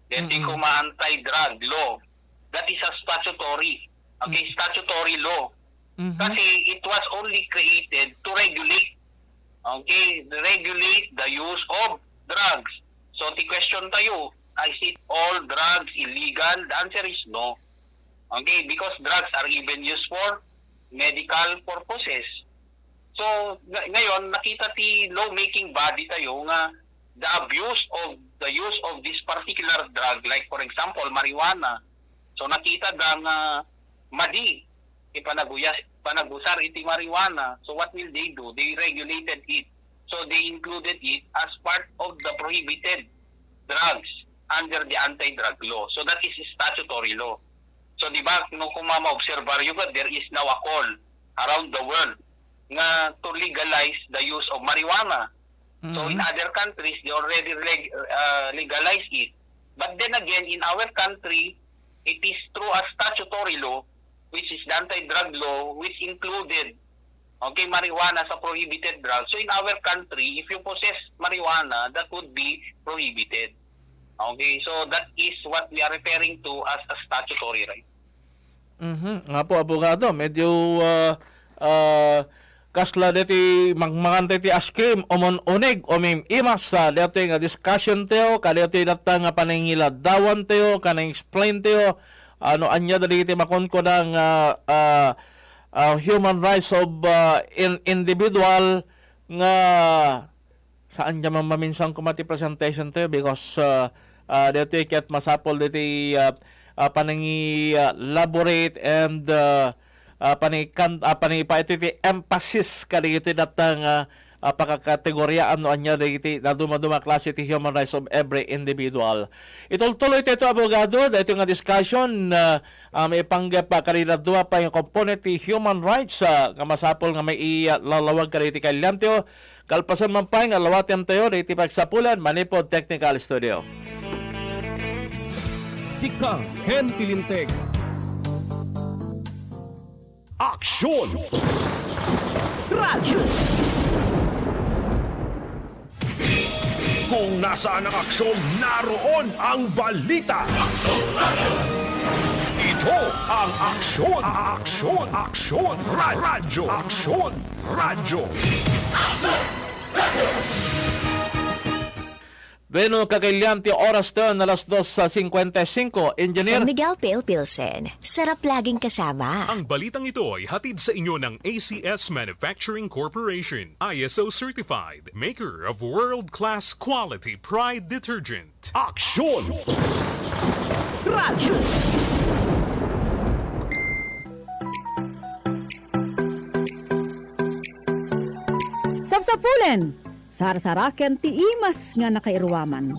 Speaker 19: Then di ko anti-drug law. That is a statutory. Okay, statutory law. Kasi it was only created to regulate. Okay, regulate the use of drugs. So the question tayo, is it all drugs illegal? The answer is no. Okay, because drugs are even used for medical purposes. So, ngayon, nakita ti lawmaking body tayo nga the abuse of the use of this particular drug, like for example, marijuana. So, nakita dang madi, panagusar iti marijuana. So, what will they do? They regulated it. So, they included it as part of the prohibited drugs under the anti-drug law. So, that is statutory law. So, di ba, nung kumama-observar yun, there is now a call around the world nga to legalize the use of marijuana. So in other countries, they already legalize it. But then again, in our country, it is through a statutory law, which is the anti-drug law, which included marijuana as a prohibited drug. So in our country, if you possess marijuana, that would be prohibited. Okay, so that is what we are referring to as a statutory right.
Speaker 17: Nga po, abogado, medyo kasla deti magmagante ti askrim omon onig omim imas sa dito nga discussion teo kadito data nga panangiladawan teo kanang explain teo ano anya dali ti makonko ng human rights of individual nga saan niya maminsang kumati presentation to because dito ikat masapol dito panangi-elaborate and pa ito emphasis ka dito datang pagkakategorya ano anya dito na dumaduma klase ti human rights of every individual. Ituloy ito abogado dito nga discussion may panggap pa kanila dua pa yung component ti human rights nga masapol nga may ilalawag ka dito kailan tiyo kalpasan man pa nga lawatan tayo dito pagsapulan Manipod Technical Studio.
Speaker 18: Sika Ken Tilinteg.
Speaker 8: Aksyon! Radyo! Kung nasaan ang aksyon, naroon ang balita. Ito ang aksyon. Aksyon. Radyo. Aksyon. Radyo.
Speaker 17: Bueno, kakailanti oras to na alas 2:55. Engineer
Speaker 20: San Miguel Pale Pilsen. Sarap laging kasama.
Speaker 3: Ang balitang ito ay hatid sa inyo ng ACS Manufacturing Corporation. ISO certified. Maker of world-class quality Pride detergent.
Speaker 8: Aksyon! Radyo!
Speaker 21: Sapsapulen! Sarsaraken ti imas nga nakairwaman.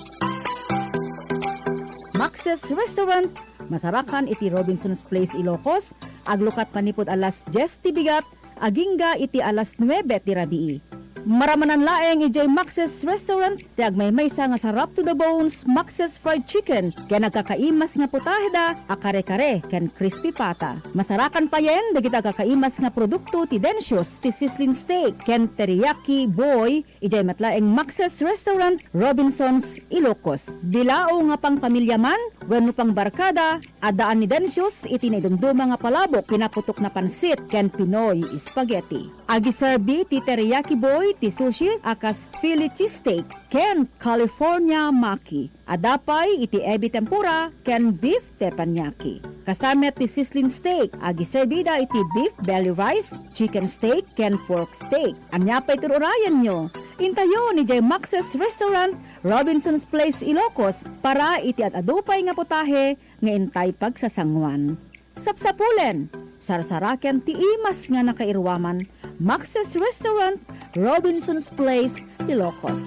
Speaker 21: Max's Restaurant, masarakan iti Robinson's Place Ilocos, aglukat manipod alas 10 ti bigat, agingga iti alas 9 ti rabii. Maramanan laeng ijay Max's Restaurant, ti agmaymaysa nga sarap to the bones, Max's Fried Chicken, kaya nagkakaimas nga putahda, akare-kare, ken crispy pata. Masarakan pa yen, dagit agkakaimas nga produkto ti Densius, ti sizzling steak, ken teriyaki boy, ijay matlaeng Max's Restaurant, Robinson's, Ilocos. Bilao nga pang pamilya man, wenno pang barkada, adaan ni Densius, itinidumduma nga palabok, pinaputok na pansit, ken Pinoy spaghetti. Agiserbi ti teriyaki boy, ti sushi, akas Philly cheesesteak, ken California maki. Adapay iti ebi tempura, ken beef teppanyaki. Kastamet ti sizzling steak, agiserbida iti beef belly rice, chicken steak, ken pork steak. Anyapay tururayan nyo. Intayo ni J. Max's Restaurant, Robinson's Place, Ilocos, para iti at adupay nga putahe nga intay pagsasangwan. Sapsapulen, sarsaraken ti imas nga nakairwaman, Max's Restaurant, Robinson's Place, Ilocos.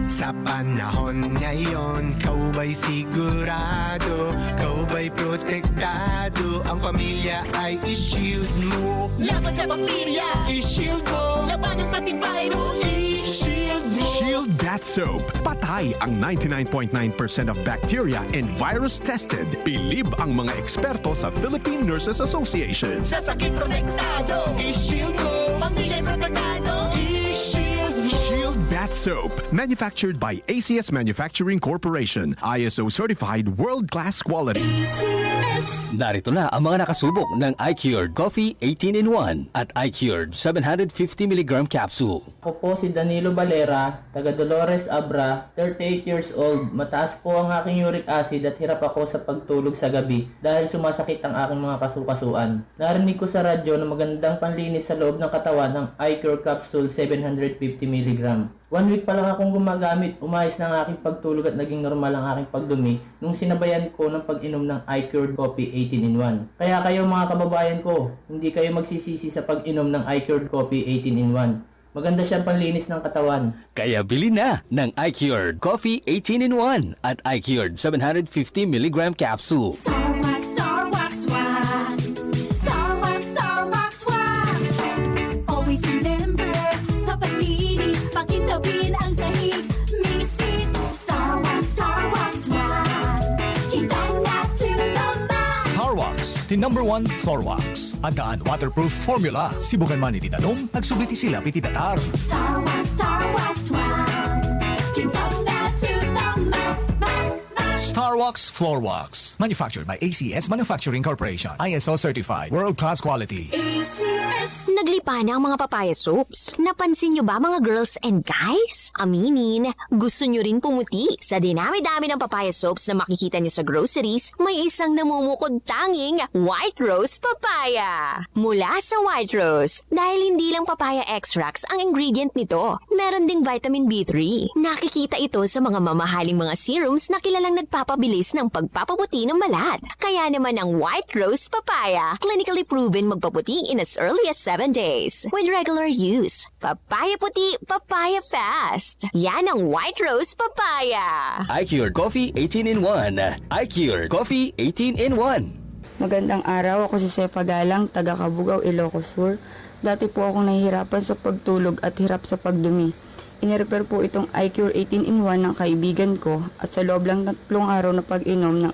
Speaker 22: Sa panahon ngayon, kau ba'y sigurado? Kau ba'y protektado? Ang pamilya ay i-shield mo.
Speaker 4: Laban sa bakterya,
Speaker 22: i-shield mo.
Speaker 4: Labanan pati virus, i-shield mo.
Speaker 23: Shield Bat Soap. Patay ang 99.9% of bacteria and virus tested. Bilib ang mga eksperto sa Philippine Nurses Association.
Speaker 4: Sa sakit protektado,
Speaker 22: i-shield mo.
Speaker 4: Pamilya'y protektado, i-shield mo.
Speaker 23: Shield Bat Soap. Manufactured by ACS Manufacturing Corporation. ISO certified world-class quality.
Speaker 24: ACS. Narito na ang mga nakasubok ng iCured Coffee 18-in-1 at iCured 750mg capsule.
Speaker 25: Ako po si Danilo Valera, taga Dolores Abra, 38 years old. Mataas po ang aking uric acid at hirap ako sa pagtulog sa gabi dahil sumasakit ang aking mga kasukasuan. Narinig ko sa radyo na magandang panlinis sa loob ng katawan ng iCure Capsule 750mg. 1 week pa lang akong gumagamit, umayos na ang aking pagtulog at naging normal ang aking pagdumi nung sinabayan ko ng pag-inom ng iCured Coffee 18-in-1. Kaya kayo mga kababayan ko, hindi kayo magsisisi sa pag-inom ng iCured Coffee 18-in-1. Maganda siyang panlinis ng katawan.
Speaker 24: Kaya bili na ng iCured Coffee 18-in-1 at iCured 750mg capsule.
Speaker 4: Starwax, Starwax, wax. Starwax, Starwax, wax. Always remember, sa paglinis, pag
Speaker 1: #1 Floorwax. Adaan waterproof formula. Sibukan man iti danom, agsubliti sila piti datar.
Speaker 4: Star Wax, Tintang na to the max, max, max.
Speaker 1: Starwax Floorwax. Manufactured by ACS Manufacturing Corporation. ISO certified. World-class quality.
Speaker 4: ACS.
Speaker 20: Naglipa na ang mga papaya soaps. Napansin nyo ba mga girls and guys? Aminin, gusto nyo rin pumuti. Sa dinami-dami ng papaya soaps na makikita nyo sa groceries, may isang namumukod tanging White Rose Papaya. Mula sa White Rose, dahil hindi lang papaya extracts ang ingredient nito, meron ding vitamin B3. Nakikita ito sa mga mamahaling mga serums na kilalang nagpapabilis ng pagpapaputi ng balat. Kaya naman ang White Rose Papaya, clinically proven magpaputi in as early as 7 days. With regular use, papaya puti, papaya fast. Yan ang White Rose Papaya.
Speaker 24: iCure Coffee 18-in-1. iCure Coffee 18-in-1.
Speaker 2: Magandang araw, ako si Sefa Galang, taga Cabugao, Ilocos Sur. Dati po akong nahihirapan sa pagtulog at hirap sa pagdumi. Inirepair po itong iCure 18-in-1 ng kaibigan ko at sa loob lang 3 araw na pag-inom ng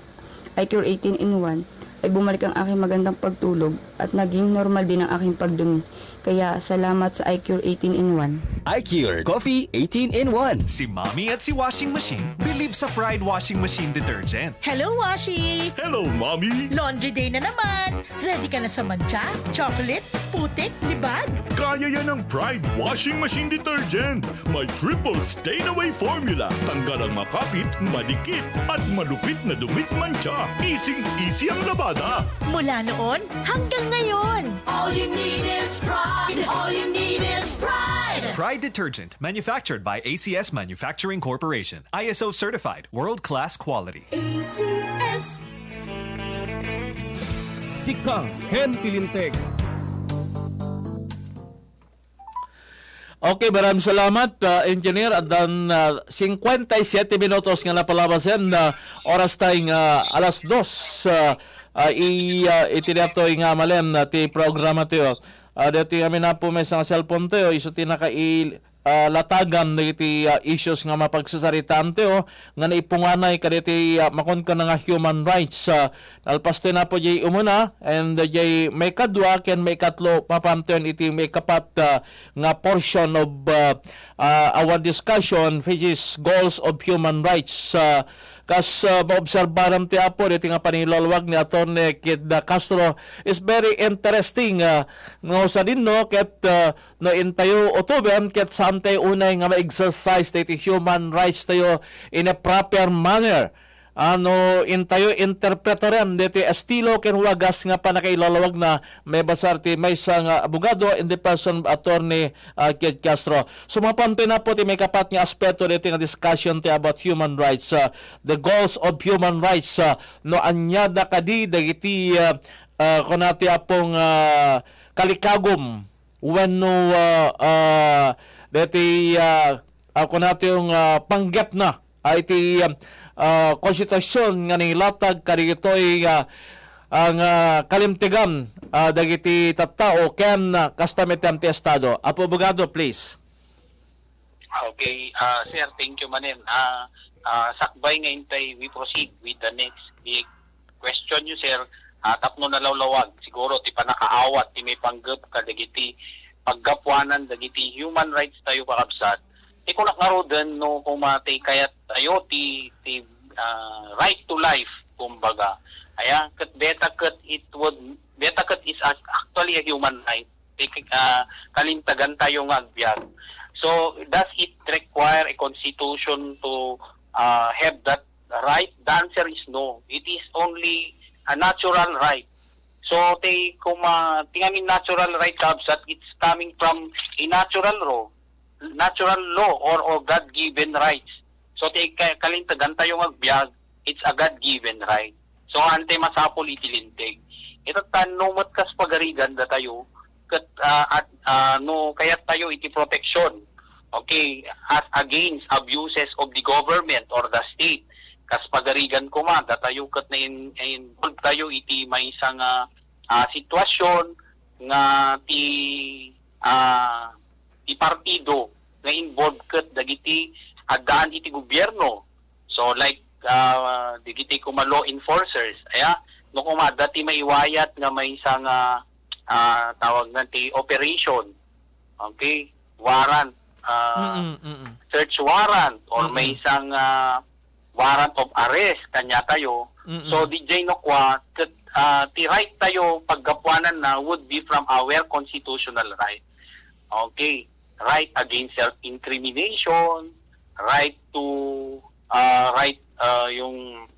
Speaker 2: iCure 18-in-1 ay bumalik ang aking magandang pagtulog at naging normal din ang aking pagdumi. Kaya salamat sa iCure 18-in-1.
Speaker 24: iCure Coffee 18-in-1.
Speaker 3: Si Mommy at si Washing Machine believe sa Pride Washing Machine Detergent.
Speaker 5: Hello, Washi!
Speaker 3: Hello, Mommy!
Speaker 5: Laundry day na naman! Ready ka na sa mancha, chocolate, putik, libag?
Speaker 12: Kaya yan ang Pride Washing Machine Detergent. May triple stain-away formula. Tanggal ang makapit, madikit, at malupit na dumit mancha. Easy ang labada.
Speaker 5: Mula noon hanggang ngayon.
Speaker 4: All you need is pride. All you need is pride.
Speaker 3: Pride Detergent, manufactured by ACS Manufacturing Corporation. ISO certified, world-class quality.
Speaker 4: ACS.
Speaker 18: Sika Ken Tilinteg.
Speaker 17: Okay, maraming salamat, Engineer. At dan 57 minutos nga napalabasan na oras tayong alas 2. Itinato nga malen ti programa tayo. Dati kami na po may isang cellphone tayo. Iso latagan na iti issues nga mapagsasaritaan tayo. Nga naipunganay ka diti makon ka na nga human rights. Nalpasto na po jay umuna. And jay may kadwa ken may katlo mapamtayon iti may kapat nga portion of our discussion which is goals of human rights. Kas maobserbaram ti apo diti nga panilalwag ni Atty. Kid Castro is very interesting no sa dinno ket no intayo October ket samtay unay nga ma-exercise diti human rights tayo in a proper manner. Ano intayo interpretaran diti estilo ken wagas nga panakailalawag na may basar ti may isang abogado in the person of Atty. Kid Castro. Sumapantoy na po ti may kapat nga aspeto diti nga discussion ti about human rights, the goals of human rights no anyada kadi dagiti kunati apong kalikagom wenno diti kunati yung panggap na iti konstitusyon nga nilatag kadagitoy ang kalimtigan dagiti tattao ken kastamitan ti estado. Apo abogado, please.
Speaker 19: Okay, sir, thank you manen. Sakbay nga intay we proceed with the next big question you, sir. Tapno na lawlawag siguro ti panakaawat ti may panggap kadagiti paggapwanan dagiti human rights tayo pakabsat. Kung nakaroon no kumatay kayat tayo ti right to life kumbaga. Aya ket beta ket is actually a human right. Kalimtagan tayo nga agbyag. So does it require a constitution to have that right? The answer is no. It is only a natural right. So tingamin natural right kabsat, it's coming from a natural law or God-given rights. So kalintagan tayo magbiag, it's a God-given right. So ante masapol itilinteg. Ito tanumot kas pagarigan da tayo ket no kayat tayo iti protection. Okay, as against abuses of the government or the state. Kas pagarigan ko man da tayo ket na involved tayo iti may isang sitwasyon nga ti partido na involved ket dagiti agaan iti gobyerno. So like dagiti kuma law enforcers, no kumada ti maiwayat nga may isang tawag na ti operation. Okay? Warrant. Search warrant or may isang warrant of arrest kanya tayo. So DJ no kwa ti right tayo paggapuanan na would be from our constitutional right. Okay? Right against self-incrimination, right to yung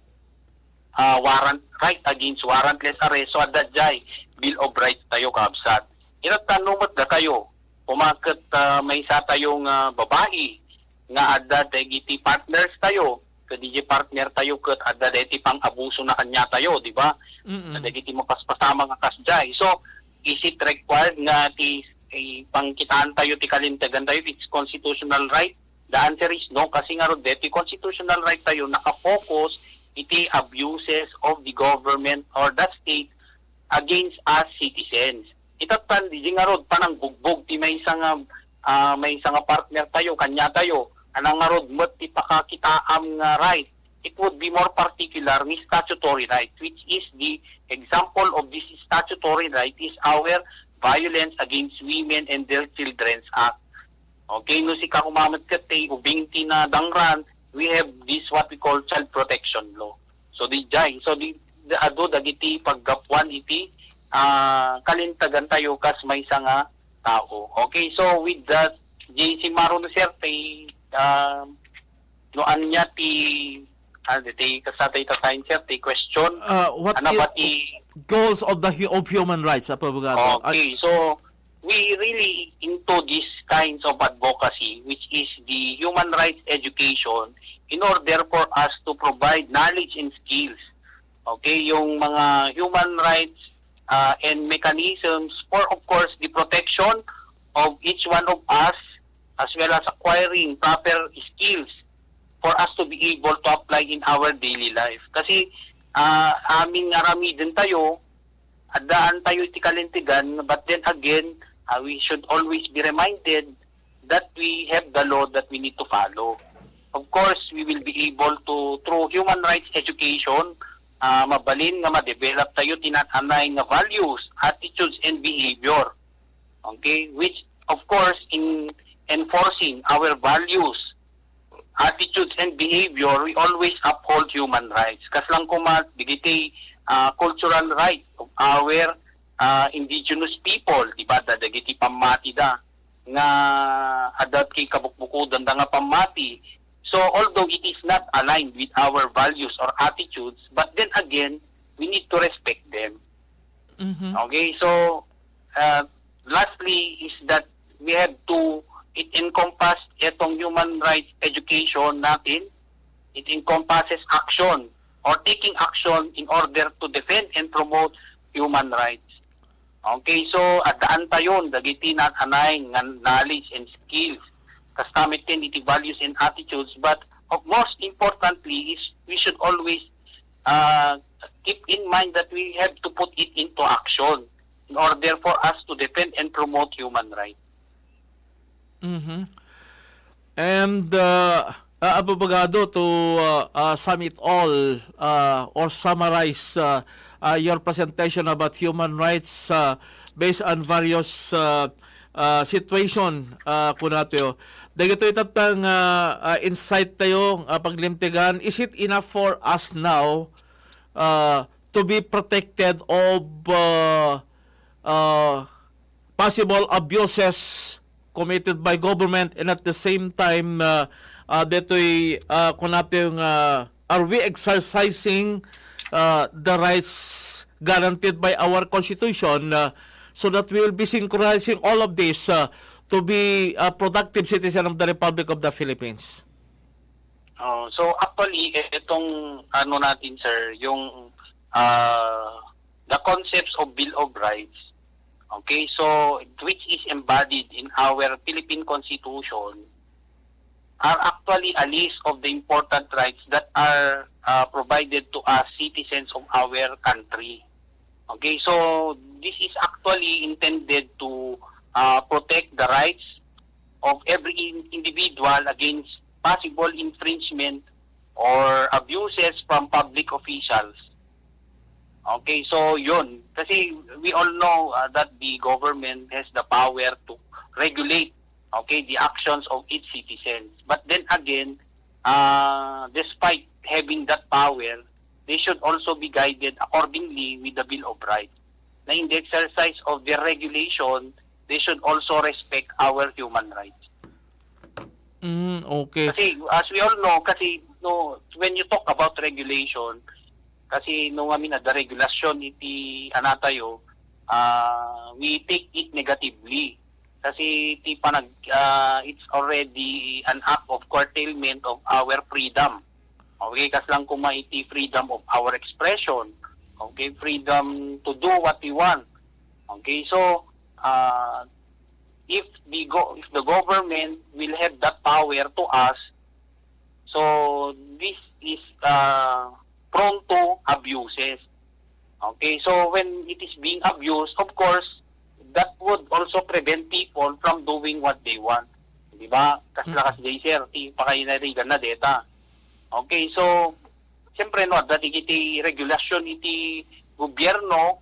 Speaker 19: warrant, right against warrantless arrest. So at jay Bill of Rights tayo kaabsat. Inatanumot na tayo pumakit may isa tayong babae nga adda dagiti partners tayo kadiji partner tayo ket adda dagiti pang abuso na kanya tayo, di ba? Dagiti mapaspasama nga kasjay. So is it required nga ti pangkitaan tayo ti kalintegan tayo it's constitutional right? The answer is no, kasi nga ro ti constitutional right tayo naka-focus iti abuses of the government or the state against us citizens. Itatan di nga rod panang bugbog ti may isang partner tayo kanya tayo anang nga rod met ti pakakitaam nga right. It would be more particular ni statutory right, which is the example of this statutory right is our Violence Against Women and Their Children's Act. Okay, no si kakumamat kate ubing ti na dangran, we have this what we call child protection law. So the ado dagiti paggapuan iti kalintagan tayo kas may nga tao. Okay, so with that, JC Maro no sir, no anya ti kasatay tasayin sir, ti question.
Speaker 17: What goals of human rights, Abogado?
Speaker 19: Okay, so we really into these kinds of advocacy, which is the human rights education, in order for us to provide knowledge and skills. Okay, yung mga human rights and mechanisms for, of course, the protection of each one of us, as well as acquiring proper skills for us to be able to apply in our daily life. Kasi aming arami din tayo, adaan tayo iti kalintigan, but then again, we should always be reminded that we have the law that we need to follow. Of course, we will be able to, through human rights education, mabalin nga ma-develop tayo tinatanay nga values, attitudes, and behavior. Okay? Which, of course, in enforcing our values, attitudes, and behavior, we always uphold human rights. Kaslang kumat, digiti cultural rights of our indigenous people, diba? Dagiti pamati da, nga adat kay kabukbukudan da nga pamati. So although it is not aligned with our values or attitudes, but then again, we need to respect them. Okay, so lastly is that we have to, it encompass itong human rights education natin, it encompasses action or taking action in order to defend and promote human rights. Okay, so adaan tayon, dagiti natanay nga knowledge and skills, kastamit din iti values and attitudes, but most importantly is we should always keep in mind that we have to put it into action in order for us to defend and promote human rights.
Speaker 17: And Abogado, to sum it all or summarize your presentation about human rights based on various situation kunato. Dagito itatang insight tayo paglimtigan. Is it enough for us now to be protected of possible abuses committed by government, and at the same time detoy kunato are we exercising the rights guaranteed by our Constitution so that we will be synchronizing all of this to be a productive citizen of the Republic of the Philippines?
Speaker 19: So actually, itong natin sir, yung the concepts of Bill of Rights, okay, so which is embodied in our Philippine Constitution, are actually a list of the important rights that are provided to us citizens of our country. Okay, so this is actually intended to protect the rights of every individual against possible infringement or abuses from public officials. Okay, so yun. Kasi we all know that the government has the power to regulate, okay, the actions of its citizens. But then again, despite having that power, they should also be guided accordingly with the Bill of Rights. Na in the exercise of their regulation, they should also respect our human rights.
Speaker 17: Okay.
Speaker 19: Kasi as we all know, kasi no, when you talk about regulation, kasi no kami na the regulation iti anatayo, we take it negatively. Kasi iti panag it's already an act of curtailment of our freedom. Okay, kasi lang kuma iti freedom of our expression. Okay, freedom to do what we want. Okay, so if the government will have that power to us, so this is prone to abuses. Okay, so when it is being abused, of course, that would also prevent people from doing what they want. Di ba? Kasi day sir, pakainarigan na data. Okay, so siyempre no, dati iti regulasyon iti gobyerno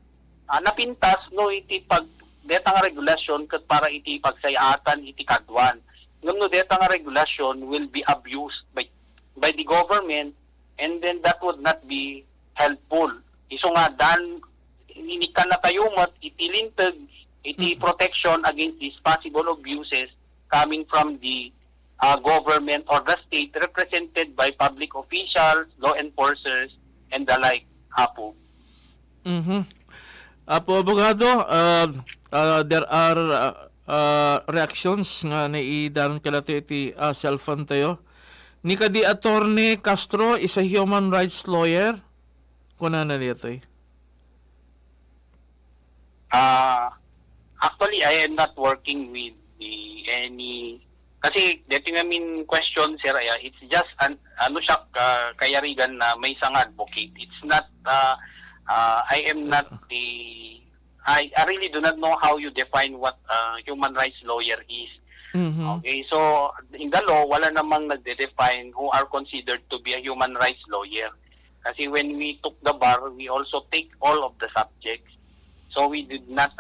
Speaker 19: napintas no iti pag deta nga regulasyon ket para iti pagsayatan iti kadwan. Ngem no deta nga regulasyon will be abused by the government, and then that would not be helpful. Iso nga dan inikan na tayo mat iti linteg iti protection against these possible abuses coming from the government or the state represented by public officials, law enforcers, and the like. Apo.
Speaker 17: Apo, abogado, there are reactions nga naidaron kalato iti cellphone tayo. Ni kadi Attorney Castro is a human rights lawyer. Kuna na dito eh.
Speaker 19: Actually, I am not working with any. Kasi dito nga min question sir, it's just ano siya kayarigan na may isang advocate. It's not I am not the I really do not know how you define what human rights lawyer is. Okay, so in the law wala namang nagde-define who are considered to be a human rights lawyer. Kasi when we took the bar, we also take all of the subjects. So we did not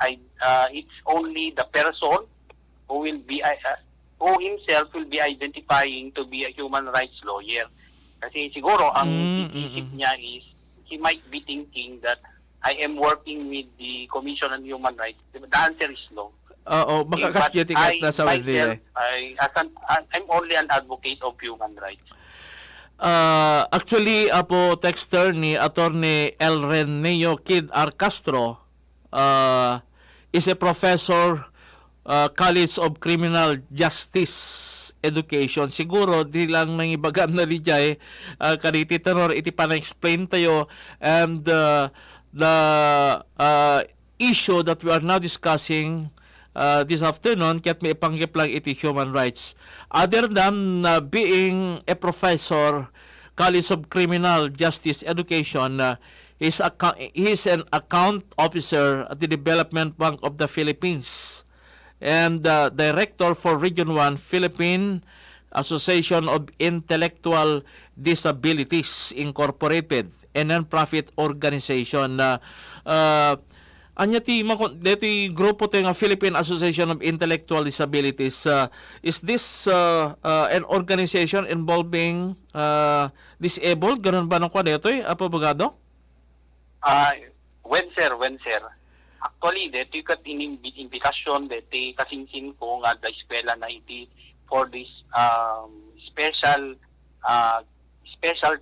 Speaker 19: it's only the person who will be who himself will be identifying to be a human rights lawyer. Kasi siguro ang isip niya is he might be thinking that I am working with the Commission on Human Rights. The answer is no.
Speaker 17: Baka kasi tigat na sa wala.
Speaker 19: I'm only an advocate of human rights.
Speaker 17: Actually, apo texter ni Attorney El Reneo Kid R. Castro is a professor College of Criminal Justice Education. Siguro di lang nang ibagam na di jay kaniti terror iti pana-explain tayo, and the issue that we are now discussing this afternoon ket may ipanggip lang iti human rights. Other than being a professor College of Criminal Justice Education, he's an account officer at the Development Bank of the Philippines and director for Region 1 Philippine Association of Intellectual Disabilities Incorporated, a non-profit organization. Anya ti grupo tayo nga Philippine Association of Intellectual Disabilities. Is this an organization involving disabled? Ganun ba ng kwa dito Apo Abogado?
Speaker 19: When sir. Actually, dito yung invitation, dito kasingsin ko nga da eskwela na iti for this special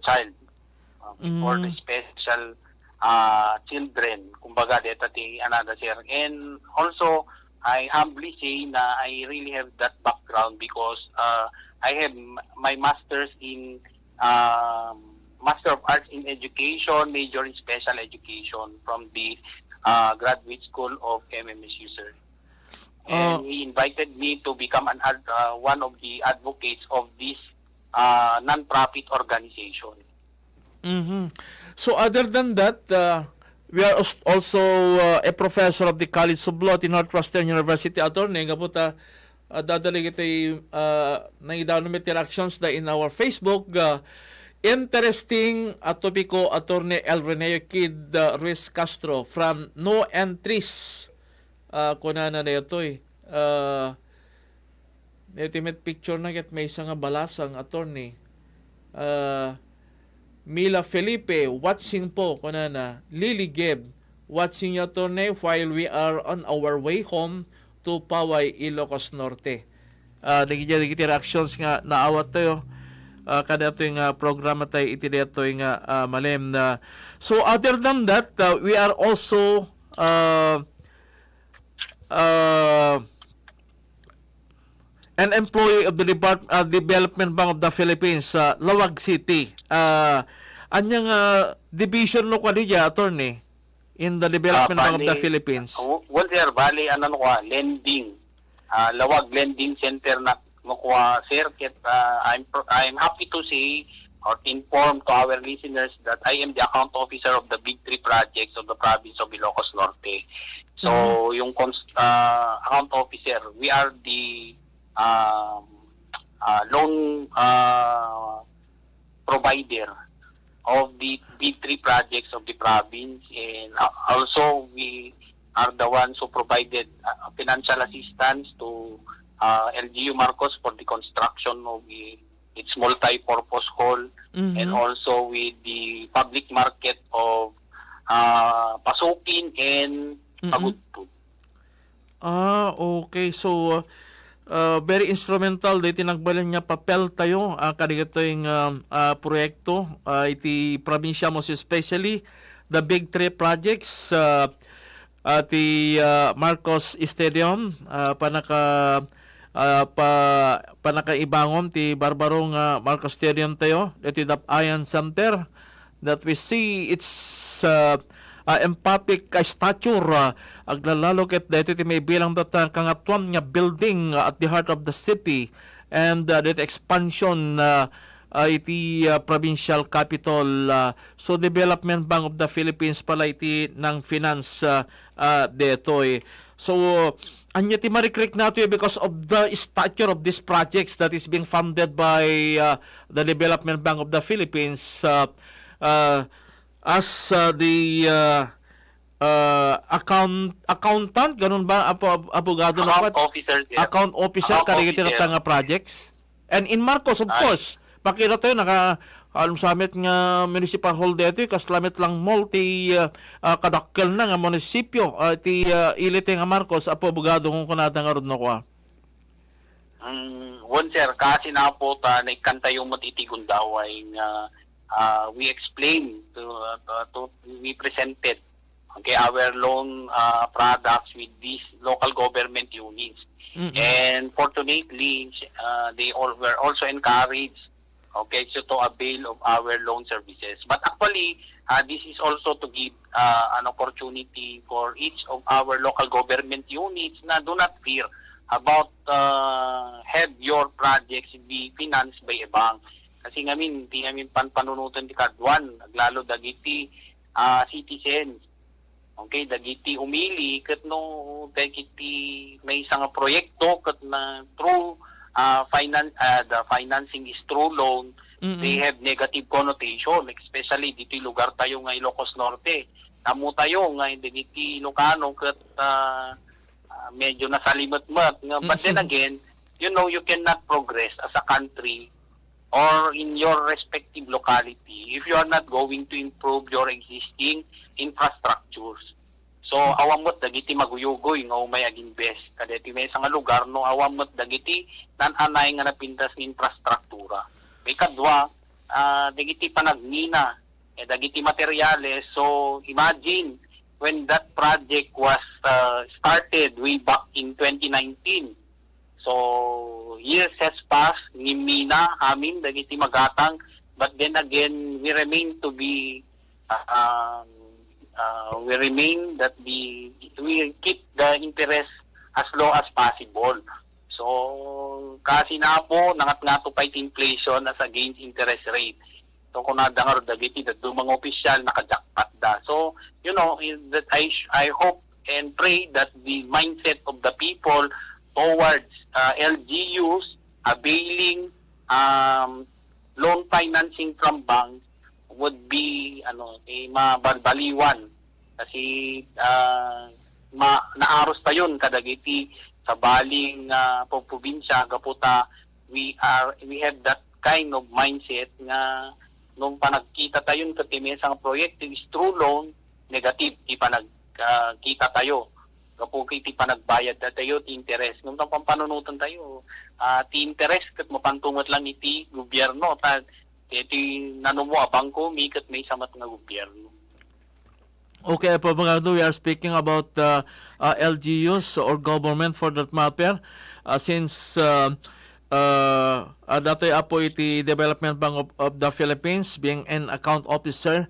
Speaker 19: child. For the special children, kumbaga dito ti another sir. And also, I humbly say na I really have that background because I have my master's in Master of Arts in Education, major in Special Education from the Graduate School of MMSU, sir. And he invited me to become one of the advocates of this non-profit organization.
Speaker 17: So other than that, we are also a professor of the College of Law at Northwestern University. Attorney, nga po dadalig ito nang idaw na interactions na in our Facebook. interesting topiko Attorney El Reneo Kid Ruiz Castro from No Entries. Kunana na ito ultimate picture na get may isang balasang attorney. Mila Felipe watching po kunana. Lily Geb watching your attorney while we are on our way home to Paway, Ilocos Norte. Nagigiti reactions nga naawat tayo. Kada ito yung programa tayo iti dito yung malem na. So other than that, we are also an employee of the Development Bank of the Philippines sa Lawag City. Anyang division no kanila, attorney, in the Development Bank of the Philippines?
Speaker 19: Well, sir, bali, lending. Lawag Lending Center na makuha, sir. I'm happy to say or to inform to our listeners that I am the account officer of the Big Three projects of the province of Ilocos Norte. So, yung account officer, we are the loan provider of the Big Three projects of the province, and also we are the ones who provided financial assistance to LGU Marcos for the construction of its multi-purpose hall, and also with the public market of Pasukin and Pagudpud.
Speaker 17: Okay. So, very instrumental dito tinagbalan niya papel tayo kadito yung proyekto iti probinsya most especially the Big Three projects ti Marcos Stadium panakaibangon ti Barbarong Marcos Stadium tayo iti Dapayan Center that we see its empathic stature aglalalo ket dito ti may bilang data kangatuan nga building at the heart of the city, and that expansion iti provincial capital. So Development Bank of the Philippines pala iti ng finance dito So anya ti marikrek nato because of the stature of these projects that is being funded by the Development Bank of the Philippines. As the accountant, ganun ba? Abogado na
Speaker 19: officer,
Speaker 17: account officer, karigiti na nga projects. And in Marcos, of course, pakita tayo, summit nga municipal hall dito, kaslamit lang multi kadakkel na nga munisipyo, ti ilite nga Marcos, abogado kung kunada nga rin na ko.
Speaker 19: One, sir, kasi na po naikanta yung matitigon daw ay we explained we presented our loan products with these local government units, and fortunately they all were also encouraged to avail of our loan services. But actually this is also to give an opportunity for each of our local government units na do not fear about have your projects be financed by a bank. Kasi ngamin, di namin panunutan ti kadwan, lalo dagiti citizens. Okay, dagiti umili, kat no, dagiti may isang proyekto, kat na through the financing is through loan, they have negative connotation, especially dito lugar tayo nga Ilocos Norte. Namu tayo nga dagiti Ilocano, kat medyo nasalimat-mat. But then again, you cannot progress as a country or in your respective locality if you are not going to improve your existing infrastructures. So awamot dagiti maguyugoy nga umay ag-invest kadeti may isang lugar no awamot dagiti nan-anay nga napintas ng infrastruktura. May kadwa dagiti panagmina dagiti materyales. So imagine when that project was started way back in 2019. So, years has passed, ni mina, amin, dagiti magatang, but then again, we remain to be, we keep the interest as low as possible. So, kasi na po, nangat-ngato pa inflation as against interest rate. So, kung nadangar dagiti, that mga opisyal nakajakpat da. So, that I hope and pray that the mindset of the people towards LGUs availing loan financing from banks would be mabaliwan kasi naaros pa yun kadagiti sa baling probinsya gaputa we have that kind of mindset nga nung panagkita tayo sa timesang proyekto is true loan negative ti panagkita tayo kapuki ti panagbayad tayo ti interest nung pampanunutan tayo ti interest ket mapantungot lang iti gobyerno iti nanumo a bangko mi ket may samat nga gobyerno.
Speaker 17: Okay, Abogado, we are speaking about LGUs or government for that matter. Since dati apo iti Development Bank of the Philippines being an account officer,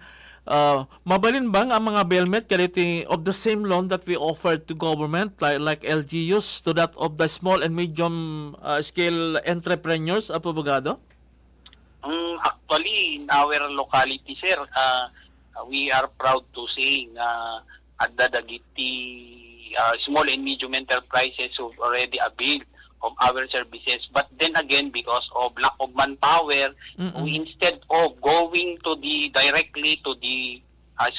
Speaker 17: mabalin bang ang mga bailment kaliti of the same loan that we offered to government like LGUs to that of the small and medium scale entrepreneurs, Abogado?
Speaker 19: Actually, in our locality, sir, we are proud to say na adadagiti small and medium enterprises who already availed of our services. But then again, because of lack of manpower, we instead of going to directly to the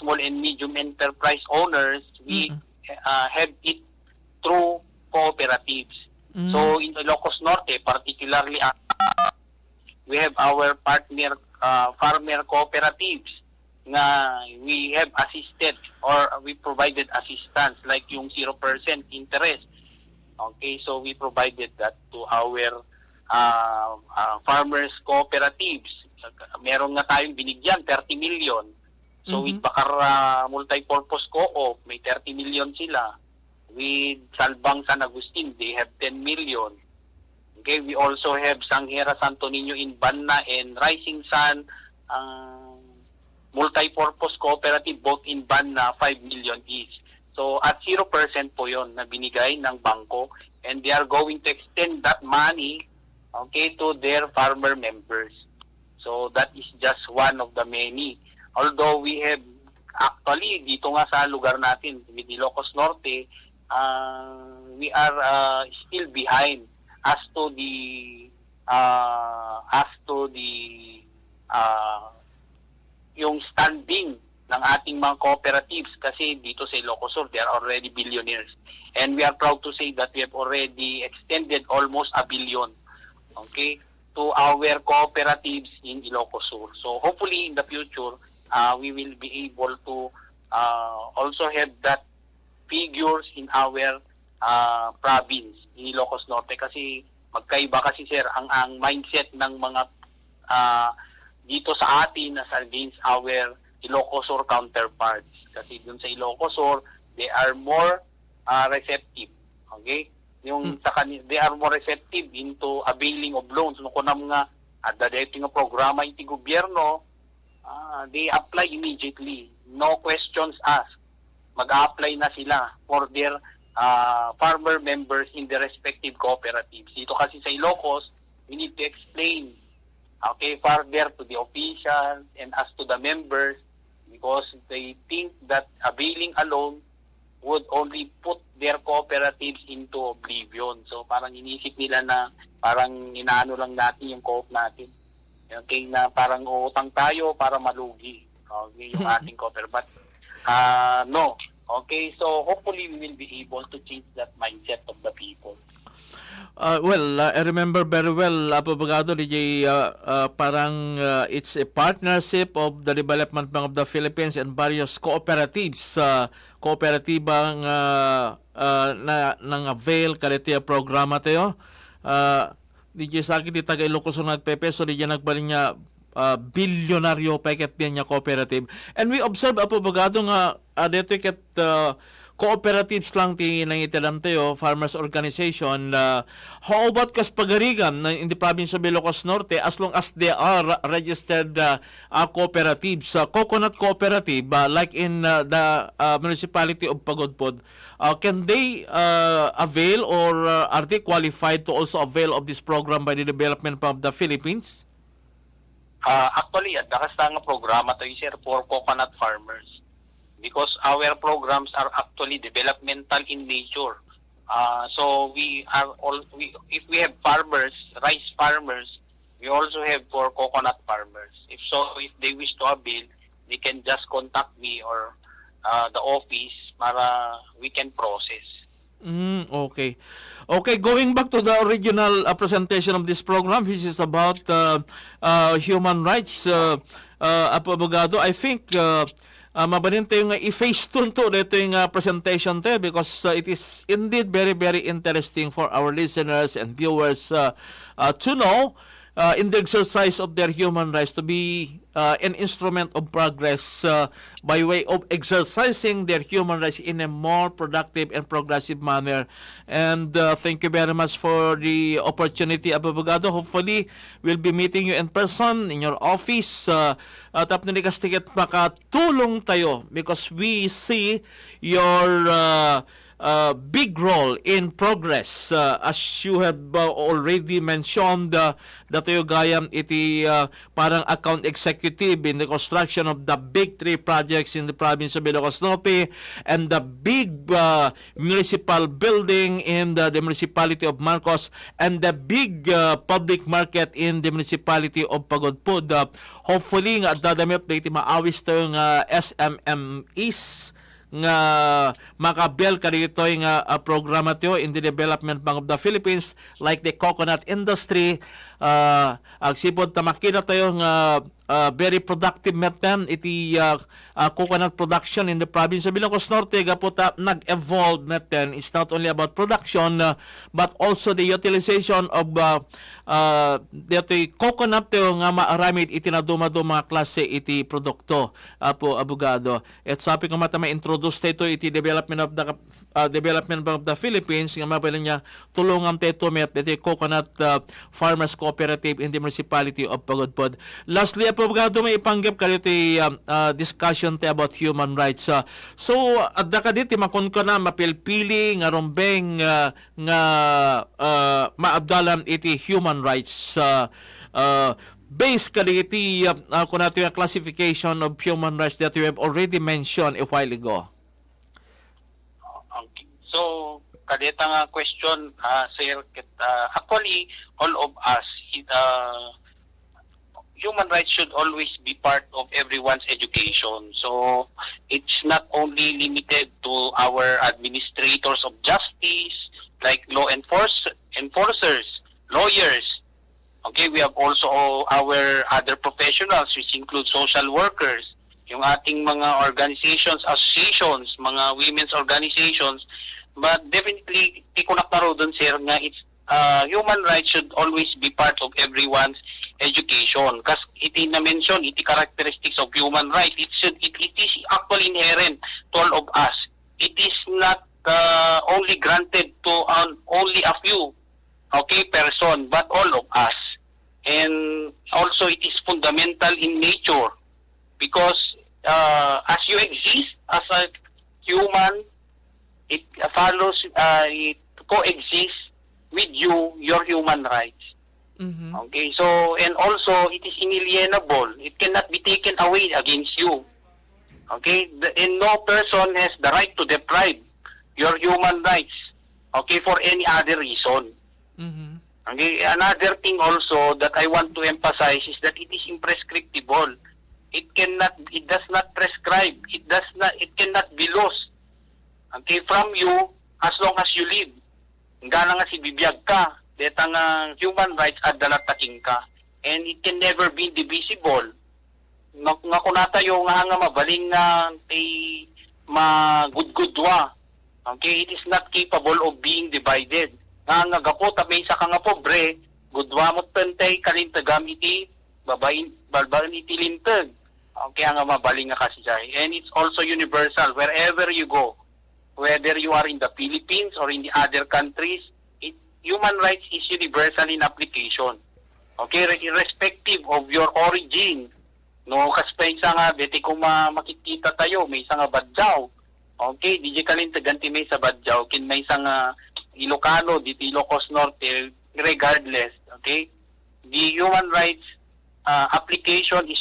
Speaker 19: small and medium enterprise owners, we have it through cooperatives. So in Ilocos Norte, particularly, we have our partner farmer cooperatives na we have assisted or we provided assistance like yung 0% interest. Okay, so we provided that to our farmers cooperatives. Meron nga tayong binigyan 30 million. So with Bacar Multipurpose Co-op, may 30 million sila. With Salbang San Agustin, they have 10 million. Okay, we also have Sanghera Santo Niño in Banna and Rising Sun Multipurpose Cooperative both in Banna, 5 million each. So at 0% po yon na binigay ng bangko, and they are going to extend that money, okay, to their farmer members. So that is just one of the many. Although we have actually dito nga sa lugar natin with Ilocos Norte, we are still behind as to the yung standing ng ating mga cooperatives kasi dito sa Ilocos Sur they are already billionaires, and we are proud to say that we have already extended almost 1 billion, okay, to our cooperatives in Ilocos Sur. So hopefully in the future we will be able to also have that figures in our province in Ilocos Norte kasi magkaiba kasi sir ang mindset ng mga dito sa atin as against our Ilocos Sur counterparts kasi dun sa Ilocos Sur they are more receptive, okay, yung sa they are more receptive into availing of loans no kunam nga adadating nga programa iti gobyerno, they apply immediately, no questions asked, mag-apply na sila for their farmer members in the respective cooperatives. Dito kasi sa Ilocos, we need to explain, okay, further to the officials and as to the members because they think that availing alone would only put their cooperatives into oblivion. So parang inisip nila na parang inaano lang natin yung co-op natin. Okay, na parang utang tayo para malugi. Okay, yung ating cooperative. But no. Okay, so hopefully we will be able to change that mindset of the people.
Speaker 17: I remember very well, Abogado, DJ, parang it's a partnership of the Development Bank of the Philippines and various cooperatives, kooperatibang nang avail kaliti programa tayo. DJ sa akin, di taga Ilocos Sur nagpepeso, di nagbaling niya bilyonaryo paket din niya cooperative. And we observe, Abogado, nga dito ket cooperatives lang ti nang itilam tayo, farmers organization. How about kas pagarigan in the province of Ilocos Norte as long as they are registered cooperatives, coconut cooperative like in the municipality of Pagodpod, can they avail or are they qualified to also avail of this program by the Development Bank of the Philippines?
Speaker 19: Actually, at nakasta nga programa tayo sir for coconut farmers. Because our programs are actually developmental in nature. So if we have farmers, rice farmers, We also have for coconut farmers. If they wish to avail, they can just contact me or the office para we can process.
Speaker 17: Okay. Okay, going back to the original presentation of this program, which is about human rights, abogado, I think mabanin tayo nga i-face tunto dito yung presentation tayo because it is indeed very, very interesting for our listeners and viewers to know in the exercise of their human rights to be an instrument of progress by way of exercising their human rights in a more productive and progressive manner. And thank you very much for the opportunity, Abogado. Hopefully, we'll be meeting you in person in your office. Tap na tiket makatulong tayo because we see your big role in progress as you have already mentioned that you gayam iti parang account executive in the construction of the big 3 projects in the province of Ilocos Norte and the big municipal building in the municipality of Marcos and the big public market in the municipality of Pagudpud. Hopefully nga dadamit na iti maawis tayo nga SMMEs nga makabel ka dito yung programa tiyo in the development bank of the Philippines like the coconut industry. Agsipod tamakita tayo nga very productive meten iti coconut production in the province of Ilocos Norte. Gaputa nag-evolve meten. It's not only about production but also the utilization of dito coconut tayo nga maaramid iti naduma-duma mga klase iti produkto po abogado. At sabi ko mata ma-introduce tayo iti development bank of the Philippines nga mabalan niya tulungan tayo met iti coconut farmers cooperative in the municipality of Pagudpud. Lastly, abogado may ipanggap ka dito discussion tayo about human rights. So adda ka dito makon ko na mapilpili nga rombeng nga maabdalan iti human rights based kaditi kung nato yung classification of human rights that you have already mentioned a while ago.
Speaker 19: Okay. So kadita nga question sir, actually all of us human rights should always be part of everyone's education. So it's not only limited to our administrators of justice like law enforcers, lawyers. Okay, we have also our other professionals which include social workers, yung ating mga organizations, associations, mga women's organizations. But definitely, ikunak na ro dun sir nga it's human rights should always be part of everyone's education. Kasi iti na-mention, iti characteristics of human rights, it is actually inherent to all of us. It is not only granted to only a few person, but all of us. And also it is fundamental in nature because as you exist as a human, it follows, it coexists with you, your human rights. Okay, so, and also it is inalienable. It cannot be taken away against you. Okay, and no person has the right to deprive your human rights, okay, for any other reason. Okay, another thing also that I want to emphasize is that it is imprescriptible. It does not prescribe. It cannot be lost. Okay, from you as long as you live. Gana nga si bibiyag ka, deta nga human rights at dalataking ka. And it can never be divisible. Nga kunata yung nga mabaling nga magudgudwa. Okay, it is not capable of being divided. Nga gapo tabay sa nga pobre, gudwa mo tentay kalintagam iti balbalan iti lintag. Okay, nga mabaling nga kasijay. And it's also universal wherever you go. Whether you are in the Philippines or in the other countries, human rights is universal in application. Okay, irrespective of your origin. No, kasi isa nga, deti kung makikita tayo, may isa nga Badjaw. Okay, di kalin taganti may sa Badjaw, kin may isa nga Ilocano, di Ilocos Norte, regardless. Okay, the human rights application is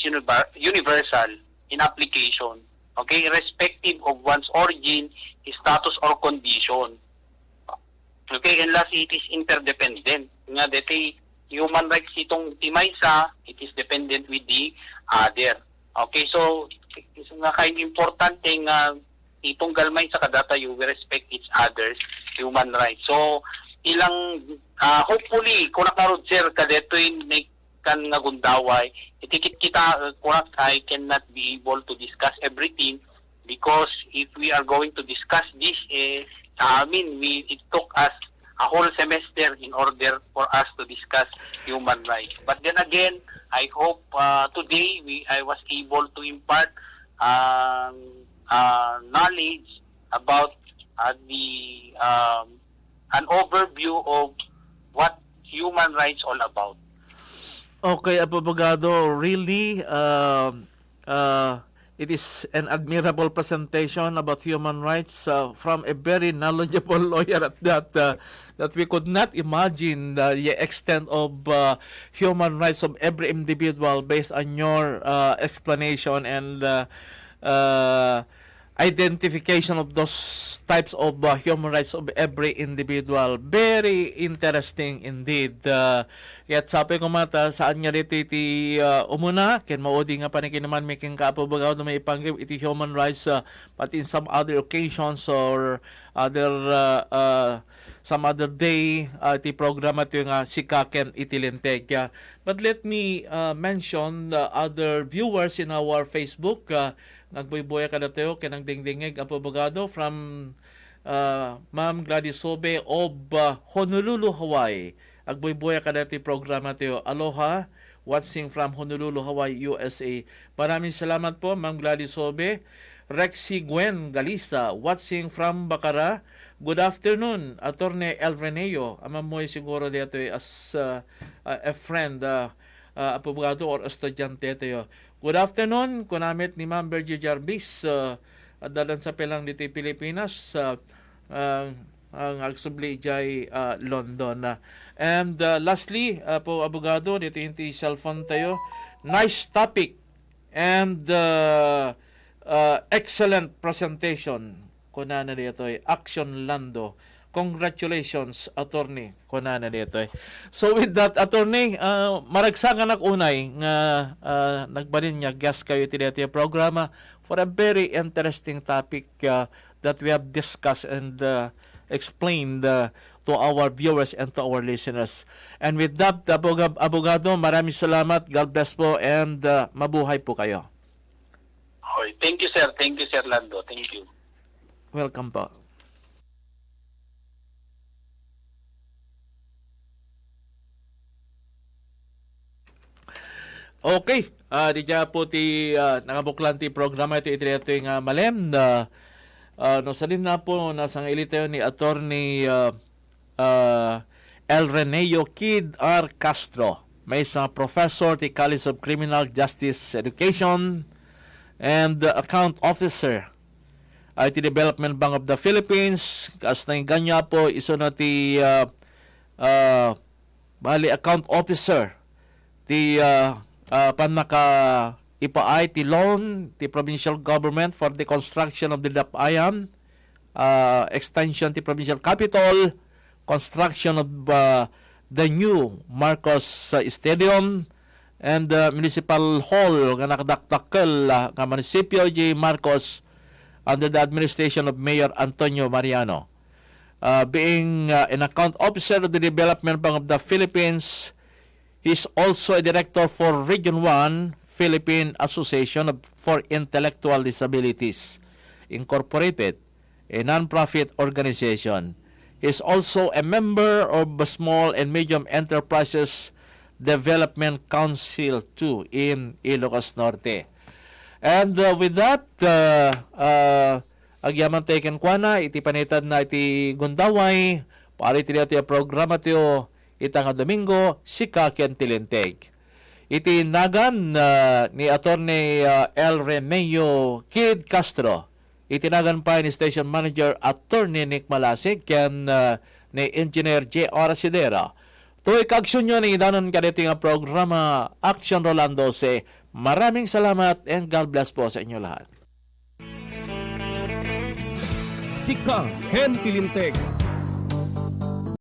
Speaker 19: universal in application. Okay, irrespective of one's origin, status, or condition. Okay, and last, it is interdependent. Nga deti human rights itong Timaysa, it is dependent with the other. Okay, so nga kayo importante nga itong galmay sa kadata you will respect each other's human rights. So ilang hopefully kunak na rod sir kadetoy kan nga gundaway itikit kita kunak I cannot be able to discuss everything because if we are going to discuss this sa amin it took us a whole semester in order for us to discuss human rights. But then again, I hope today I was able to impart knowledge about an overview of what human rights all about.
Speaker 17: Okay, Abogado, really it is an admirable presentation about human rights from a very knowledgeable lawyer at that we could not imagine the extent of human rights of every individual based on your explanation and identification of those types of human rights of every individual. Very interesting indeed. Kaya't sabi ko mata, saan nga rito iti umuna, ken maudi nga panikin naman may kingkapabagaw na may ipanggip iti human rights but in some other occasions or some other day iti programa ito nga sikaken itilinteg. But let me mention the other viewers in our Facebook. Nagboy-boya ka na tayo, kinang dingdingig ang pabagado from Ma'am Gladys Sobe of Honolulu, Hawaii. Agboy-boya ka na tayo programa tayo. Aloha, watching from Honolulu, Hawaii, USA. Maraming salamat po, Ma'am Gladys Sobe. Rexy Gwen Galisa, watching from Bacara. Good afternoon, Attorney El Reneo. Amam mo siguro dito as a friend, abogado or estudyante tayo. Good afternoon, kunamit ni Ma'am Bergie Jarvis, dalan sa pelang dito Pilipinas, ang agsubli jay London. And lastly, po abogado, dito yung cellphone tayo. Nice topic and excellent presentation. Kunana dito Action Lando. Congratulations, attorney. Kunana dito. So with that, attorney, maragsangan unay nga nagbalin niya guest kayo iti dito programa for a very interesting topic that we have discussed and explained to our viewers and to our listeners. And with that, abogado, maraming salamat. God bless po and mabuhay po kayo.
Speaker 19: Okay. Thank you, sir. Thank you, Sir Lando. Thank you.
Speaker 17: Welcome po. Okay, di dya po ti nakabuklan ti programa ito yung malem na no salin na po nasang ilitayo ni Attorney El Reneo Kid R. Castro. May isang professor ti College of Criminal Justice Education and account officer IT Development Bank of the Philippines. Kas na yung ganya po iso na ti bali account officer ti panaka ipaay ti loan ti provincial government for the construction of the DAPAYAM, extension ti provincial capital, construction of the new Marcos Stadium, and municipal hall nga nakadaktakkel nga munisipyo J. Marcos under the administration of Mayor Antonio Mariano. Being an account officer of the Development Bank of the Philippines, he is also a director for Region 1 Philippine Association for Intellectual Disabilities Incorporated, a non-profit organization. He is also a member of the Small and Medium Enterprises Development Council 2 in Ilocos Norte. And with that, agyaman taken kwa na, iti panitan na iti gundaway, pari iti yung programa tiyo, itang Domingo, sikaken tilinteg. Iti nagan ni Attorney El Reneo Kid Castro. Itinagan pa ni Station Manager Attorney Nick Malasig ken ni Engineer J.R. Sidera. Tuwi kaaksyon nyo ni idanon ka dito nga programa Action Rolando C. Maraming salamat and God bless po sa inyo lahat.
Speaker 18: Sika Ken Tilinteg.